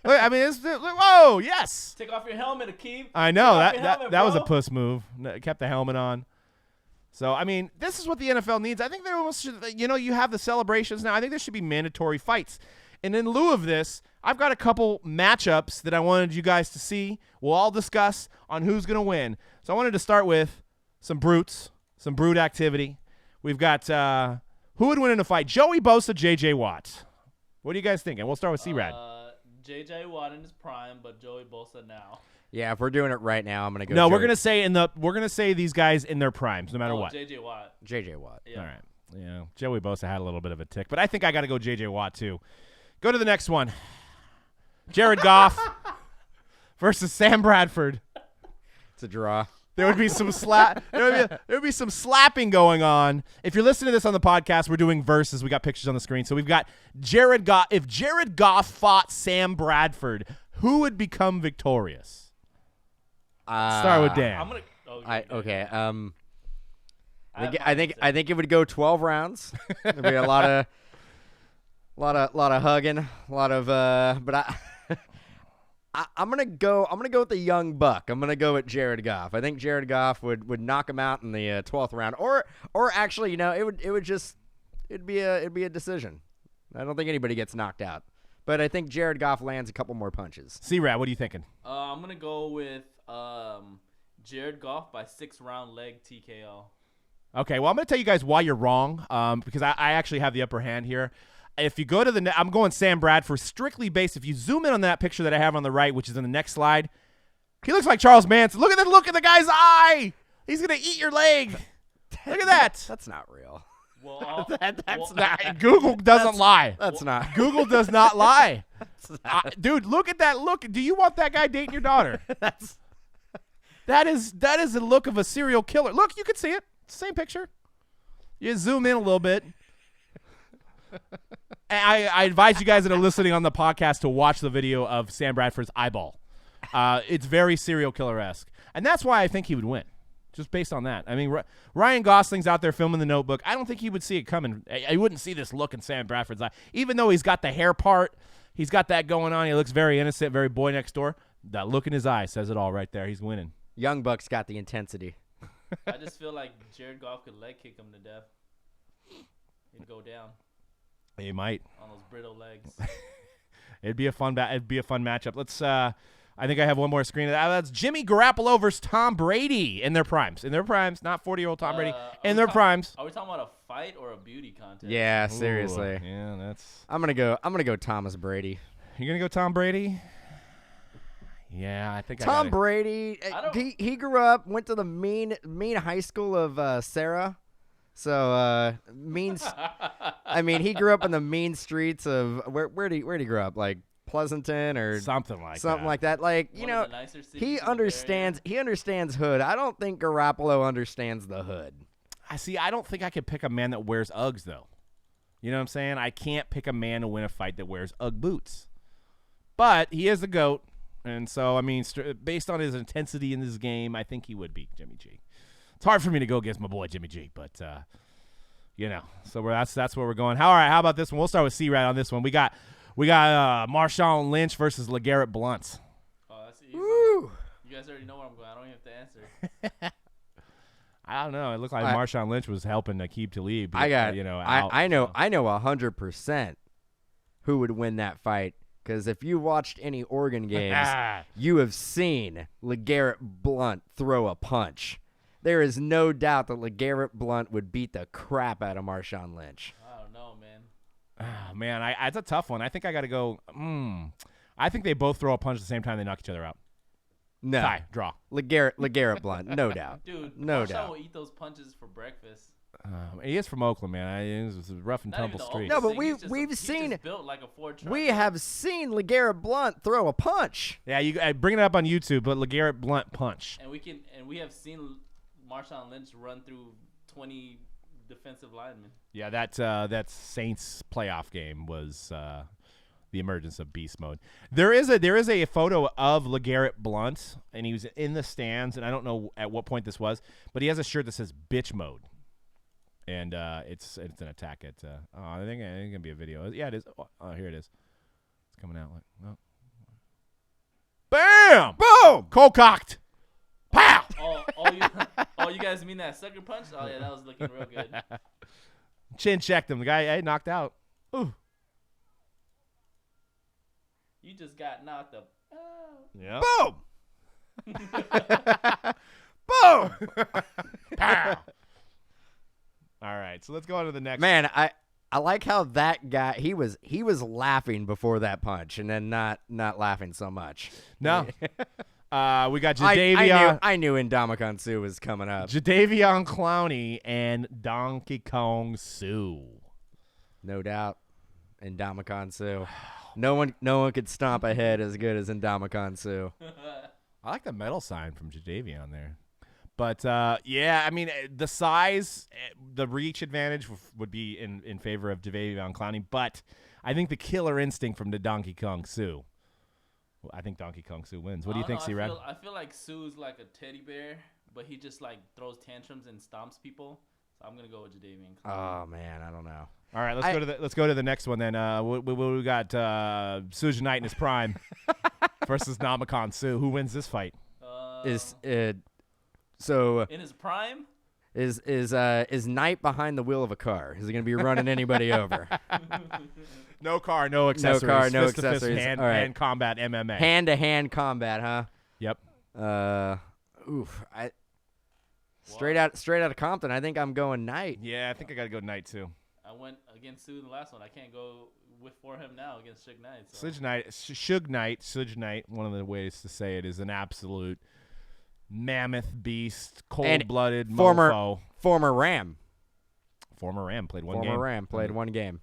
Look, I mean, whoa, yes. Take off your helmet, Aqib. I know that was a puss move. Kept the helmet on. So I mean, this is what the NFL needs. I think there almost should. You have the celebrations now. I think there should be mandatory fights. And in lieu of this, I've got a couple matchups that I wanted you guys to see. We'll all discuss on who's going to win. So I wanted to start with some brute activity. We've got who would win in a fight? Joey Bosa, J.J. Watt. What are you guys thinking? We'll start with C-Rad. J.J. Watt in his prime, but Joey Bosa now. Yeah, if we're doing it right now, I'm gonna go. No, we're gonna say these guys in their primes, no matter what. J.J. Watt. J.J. Watt. Yeah. All right. Yeah, Joey Bosa had a little bit of a tick, but I think I got to go J.J. Watt too. Go to the next one. Jared Goff versus Sam Bradford. It's a draw. There would be some there would be some slapping going on. If you're listening to this on the podcast, we're doing verses. We got pictures on the screen. So we've got Jared Goff. If Jared Goff fought Sam Bradford, who would become victorious? Start with Dan. I'm gonna. Okay. I think it would go 12 rounds. There'd be a lot of hugging, a lot of but I'm gonna go with the young buck. I'm gonna go with Jared Goff. I think Jared Goff would knock him out in the 12th round, or actually, it'd be a decision. I don't think anybody gets knocked out, but I think Jared Goff lands a couple more punches. C-Rad, what are you thinking? I'm gonna go with Jared Goff by 6-round leg TKO. Okay, well I'm gonna tell you guys why you're wrong, because I actually have the upper hand here. If you go to I'm going Sam Bradford strictly based. If you zoom in on that picture that I have on the right, which is in the next slide, he looks like Charles Manson. Look at the look in the guy's eye. He's gonna eat your leg. Look at that. That's not real. Well, that's not. Google doesn't lie. That's not. Google does not lie. Dude, look at that look. Do you want that guy dating your daughter? That is the look of a serial killer. Look, you can see it. Same picture. You zoom in a little bit. I advise you guys that are listening on the podcast to watch the video of Sam Bradford's eyeball. It's very serial killer-esque. And that's why I think he would win, just based on that. I mean, Ryan Gosling's out there filming The Notebook. I don't think he would see it coming. I wouldn't see this look in Sam Bradford's eye. Even though he's got the hair part, he's got that going on. He looks very innocent, very boy next door. That look in his eye says it all right there. He's winning. Young Buck's got the intensity. I just feel like Jared Goff could leg kick him to death. He'd go down. He might on those brittle legs. It'd be a fun matchup. Let's. I think I have one more screen. That's Jimmy Garoppolo versus Tom Brady in their primes. In their primes, not 40-year-old Tom Brady. In their primes. Are we talking about a fight or a beauty contest? Yeah, seriously. Ooh, yeah, that's. I'm gonna go Thomas Brady. You're gonna go Tom Brady? Yeah, I think Tom Brady. He grew up, went to the mean high school of Sarah. So means, I mean, he grew up in the mean streets of where'd he grow up? Like Pleasanton or something like that. Like he understands hood. I don't think Garoppolo understands the hood. I don't think I could pick a man that wears Uggs though. You know what I'm saying? I can't pick a man to win a fight that wears Ugg boots. But he is the GOAT. And so, I mean, based on his intensity in this game, I think he would beat Jimmy G. It's hard for me to go against my boy Jimmy G, but, so that's where we're going. All right, how about this one? We'll start with C-Rat on this one. We got Marshawn Lynch versus LeGarrette Blount. Oh, that's easy. Woo! You guys already know where I'm going. I don't even have to answer. I don't know. It looked like Marshawn Lynch was helping Aqib Talib. Out, I know 100% who would win that fight. Because if you watched any Oregon games, you have seen LeGarrette Blount throw a punch. There is no doubt that LeGarrette Blount would beat the crap out of Marshawn Lynch. I don't know, man. Oh, man, it's a tough one. I think I got to go. I think they both throw a punch at the same time. They knock each other out. No. Tie, draw. LeGarrette Blount, no doubt. Dude, no Marshawn doubt. will eat those punches for breakfast. He is from Oakland, man. It was a rough and tumble street. No, but He's we've just seen built like a Ford truck. We have seen LeGarrette Blount throw a punch. Yeah, you bring it up on YouTube, but LeGarrette Blount punch. And we have seen Marshawn Lynch run through 20 defensive linemen. Yeah, that Saints playoff game was the emergence of beast mode. There is a photo of LeGarrette Blount, and he was in the stands, and I don't know at what point this was, but he has a shirt that says bitch mode. And it's an attack at I think it's gonna be a video. Yeah, it is. Oh, here it is. It's coming out. Bam! Boom! Cold cocked. Pow! You guys mean that sucker punch? Oh yeah, that was looking real good. Chin checked him. The guy knocked out. Ooh. You just got knocked up. Yeah. Boom! Boom! Pow! All right, so let's go on to the next. Man, I like how that guy he was laughing before that punch and then not laughing so much. No. We got Jadeveon. I knew Ndamukong Suh was coming up. Jadeveon Clowney and Donkey Kong Sue. No doubt. Ndamukong Suh. No one could stomp a head as good as Ndamukong Suh. I like the medal sign from Jadeveon there. But, yeah, I mean, the size, the reach advantage would be in favor of Jadeveon Clowney. But I think the killer instinct from the Donkey Kong Sue. Well, I think Donkey Kong Sue wins. What do you think, C-Rad? I feel like Sue's like a teddy bear, but he just like throws tantrums and stomps people. So I'm gonna go with Jadeveon Clowney. Oh man, I don't know. All right, let's go to the next one then. We got Suge Knight in his prime versus Ndamukong Suh. Who wins this fight? So in his prime? Is Knight behind the wheel of a car? Is he going to be running anybody over? No car, no accessories. No car, no Fist to fist, accessories. hand combat MMA. Hand-to-hand combat, huh? Yep. Straight out of Compton, I think I'm going Knight. Yeah, I think I got to go Knight too. I went against Sue in the last one. I can't go for him now against Suge Knight. So. Suge Knight, one of the ways to say it, is an absolute mammoth beast, cold-blooded mofo. Former Ram. Former Ram played one game. Former Ram played one game.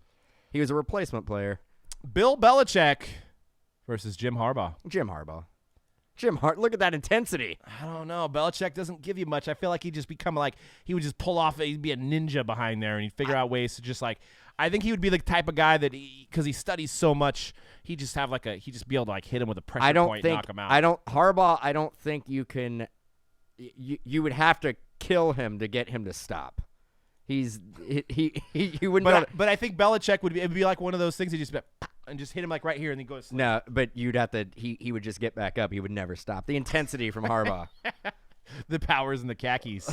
He was a replacement player. Bill Belichick versus Jim Harbaugh. Look at that intensity. I don't know. Belichick doesn't give you much. I feel like he'd just become he would just pull off. He'd be a ninja behind there, and he'd figure out ways to just I think he would be the type of guy that because he studies so much, he'd just have he'd just be able to hit him with a pressure point and knock him out. Harbaugh, I don't think you can. You would have to kill him to get him to stop. He wouldn't. But I think Belichick would be like one of those things. He just and just hit him right here and then go to sleep. No, but you'd have to. He would just get back up. He would never stop. The intensity from Harbaugh. The powers and the khakis.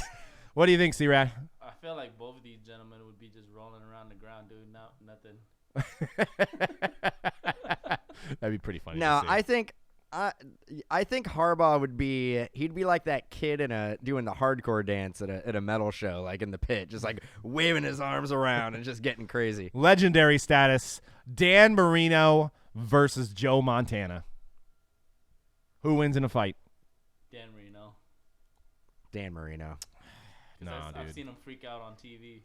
What do you think, C-Rad? I feel like both of these gentlemen would be just rolling around the ground, dude. No, nothing. That'd be pretty funny. No, I think Harbaugh would be. He'd be like that kid doing the hardcore dance at a metal show, like in the pit, just waving his arms around and just getting crazy. Legendary status. Dan Marino versus Joe Montana. Who wins in a fight? Dan Marino. No, dude. I've seen him freak out on TV.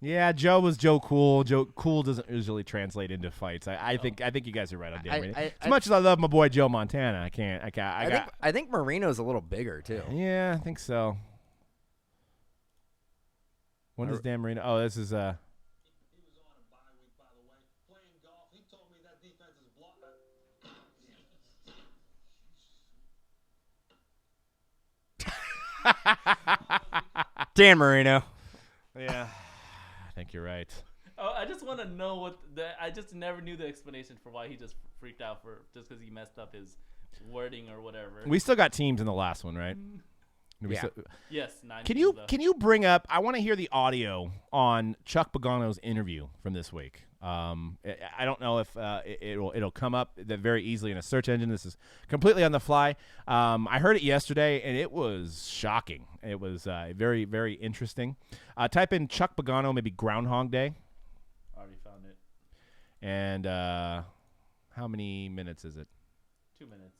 Yeah, Joe was Joe Cool. Joe Cool doesn't usually translate into fights. I think you guys are right on Dan Marino. As much as I love my boy Joe Montana, I think Marino's a little bigger too. Yeah, I think so. When does Dan Marino? Oh, this is Dan Marino. Yeah, I think you're right. Oh, I just want to know what I just never knew the explanation for why he just freaked out for just because he messed up his wording or whatever. We still got teams in the last one, right? Yeah. Yes, 9 Can teams you left. bring up? I want to hear the audio on Chuck Pagano's interview from this week. I don't know if it'll come up that very easily in a search engine. This is completely on the fly. I heard it yesterday, and it was shocking. It was very, very interesting. Type in Chuck Pagano, maybe Groundhog Day. Already found it. And how many minutes is it? 2 minutes.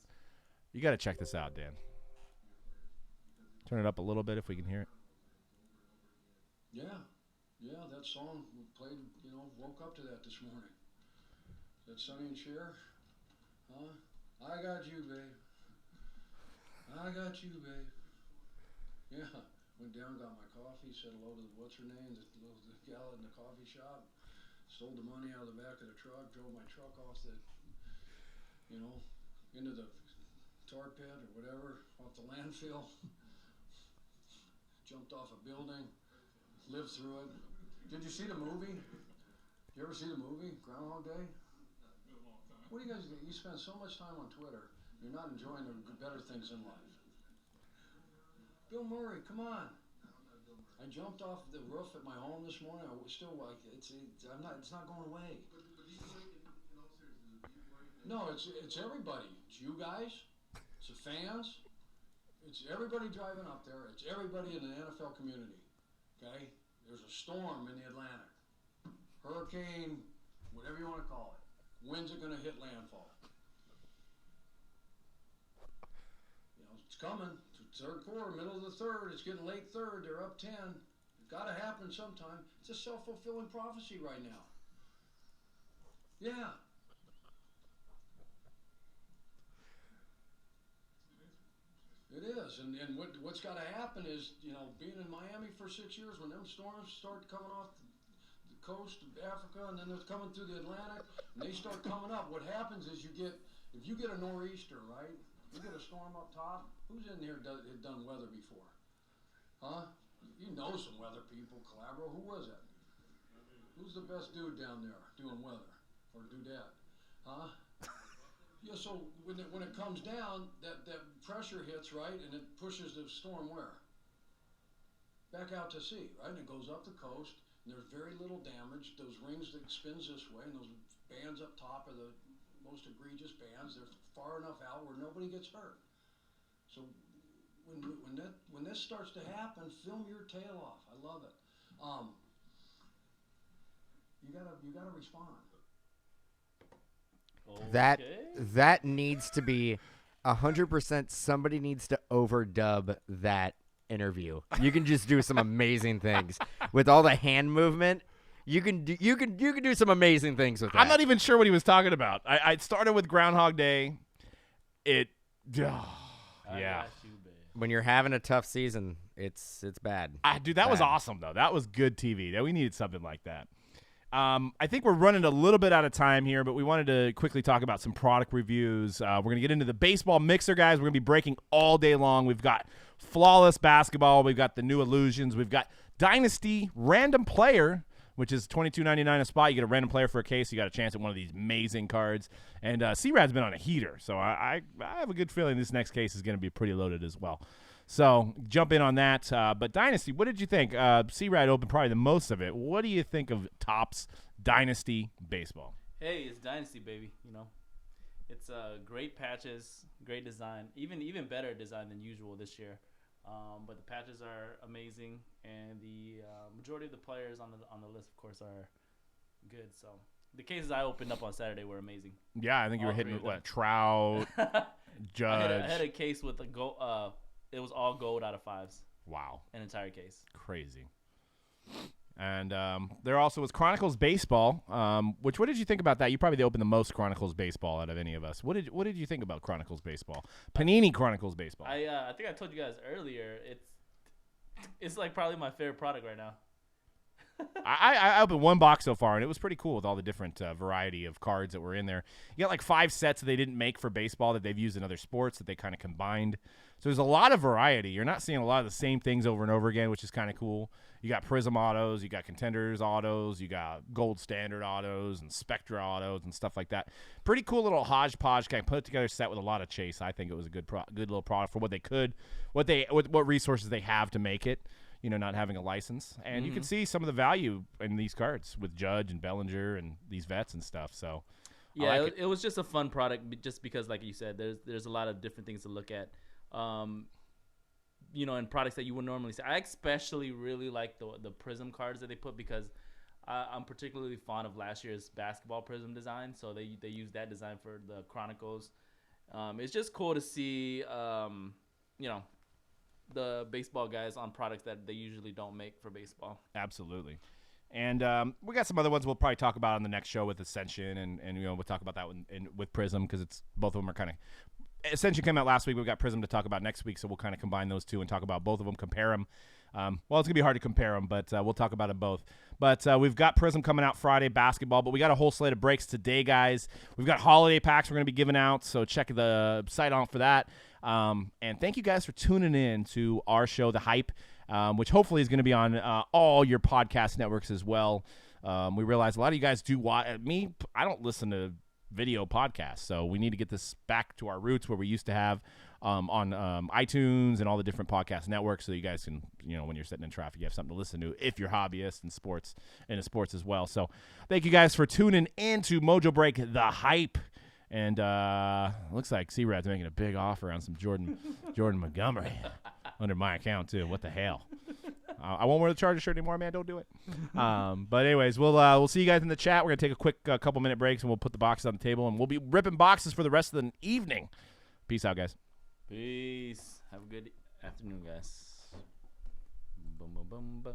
You got to check this out, Dan. Turn it up a little bit if we can hear it. Yeah, that song we played, woke up to that this morning. That Sonny and Cher, huh? I got you, babe. I got you, babe. Yeah, went down, got my coffee, said hello to what's-her-name, the gal in the coffee shop, stole the money out of the back of the truck, drove my truck off the, into the tar pit or whatever, off the landfill. Jumped off a building, lived through it. Did you see the movie? You ever see the movie, Groundhog Day? What do you guys do? You spend so much time on Twitter, you're not enjoying the better things in life. Bill Murray, come on. I jumped off the roof at my home this morning. I was still like, it's not going away. No, it's everybody. It's you guys. It's the fans. It's everybody driving up there. It's everybody in the NFL community. Okay? There's a storm in the Atlantic. Hurricane, whatever you want to call it. When's it going to hit landfall? It's coming. Third quarter, middle of the third. It's getting late third. They're up 10. It's got to happen sometime. It's a self-fulfilling prophecy right now. Yeah. It is, and what's got to happen is, being in Miami for 6 years, when them storms start coming off the coast of Africa, and then they're coming through the Atlantic, and they start coming up, what happens is if you get a nor'easter, right, you get a storm up top, who's in here had done weather before? Huh? You know some weather people, Calabro, who was it? Who's the best dude down there doing weather, or dudette? Huh? Yeah, so when it comes down, that pressure hits, right, and it pushes the storm where? Back out to sea, right? And it goes up the coast, and there's very little damage. Those rings that spins this way, and those bands up top are the most egregious bands. They're far enough out where nobody gets hurt. So when this starts to happen, film your tail off. I love it. You gotta respond. That needs to be 100%. Somebody needs to overdub that interview. You can just do some amazing things with all the hand movement. You can do some amazing things with that. I'm not even sure what he was talking about. I started with Groundhog Day. Yeah. When you're having a tough season, it's bad. Dude, that was awesome though. That was good TV. We needed something like that. I think we're running a little bit out of time here, but we wanted to quickly talk about some product reviews. We're going to get into the baseball mixer, guys. We're going to be breaking all day long. We've got Flawless Basketball. We've got the new Illusions. We've got Dynasty Random Player, which is $22.99 a spot. You get a random player for a case. You got a chance at one of these amazing cards. And C-Rad's been on a heater, so I have a good feeling this next case is going to be pretty loaded as well. So jump in on that. But Dynasty, what did you think? C-Rad opened probably the most of it. What do you think of Topps Dynasty Baseball? Hey, it's Dynasty, baby. It's great patches, great design, even better design than usual this year. But the patches are amazing, and the majority of the players on the list, of course, are good. So the cases I opened up on Saturday were amazing. Yeah, I think you were hitting Trout, Judge. I had a case with it was all gold out of 5s. Wow. An entire case. Crazy. And there also was Chronicles Baseball, what did you think about that? You probably opened the most Chronicles Baseball out of any of us. What did you think about Chronicles Baseball? Panini Chronicles Baseball. I think I told you guys earlier, it's like probably my favorite product right now. I opened one box so far, and it was pretty cool with all the different variety of cards that were in there. You got like 5 sets that they didn't make for baseball that they've used in other sports that they kind of combined. So there's a lot of variety. You're not seeing a lot of the same things over and over again, which is kind of cool. You got Prizm autos, you got Contenders autos, you got Gold Standard autos and Spectra autos and stuff like that. Pretty cool little hodgepodge kind of put together set with a lot of chase. I think it was a good little product for what they could, what resources they have to make it. You know, not having a license. And you can see some of the value in these cards with Judge and Bellinger and these vets and stuff. So, yeah, like it was just a fun product just because, like you said, there's a lot of different things to look at, you know, and products that you would normally see. I especially really like the Prizm cards that they put because I'm particularly fond of last year's basketball Prizm design. So they used that design for the Chronicles. It's just cool to see, you know, the baseball guys on products that they usually don't make for baseball. Absolutely. And we got some other ones we'll probably talk about on the next show with Ascension, and you know, we'll talk about that one with Prizm because it's both of them are kind of – Ascension came out last week. We've got Prizm to talk about next week, so we'll kind of combine those two and talk about both of them, compare them. Well, it's going to be hard to compare them, but we'll talk about them both. But we've got Prizm coming out Friday, basketball, but we got a whole slate of breaks today, guys. We've got holiday packs we're going to be giving out, so check the site out for that. And thank you guys for tuning in to our show, The Hype, which hopefully is going to be on all your podcast networks as well. We realize a lot of you guys do watch. I don't listen to video podcasts, so we need to get this back to our roots where we used to have on iTunes and all the different podcast networks, so you guys can, you know, when you're sitting in traffic, you have something to listen to if you're hobbyists in sports as well. So thank you guys for tuning in to Mojo Break, The Hype. And looks like C-Rad's making a big offer on some Jordan Montgomery under my account, too. What the hell? I won't wear the Charger shirt anymore, man. Don't do it. But anyways, we'll see you guys in the chat. We're going to take a quick couple-minute breaks, and we'll put the boxes on the table, and we'll be ripping boxes for the rest of the evening. Peace out, guys. Peace. Have a good afternoon, guys. Bum, bum, bum, bum.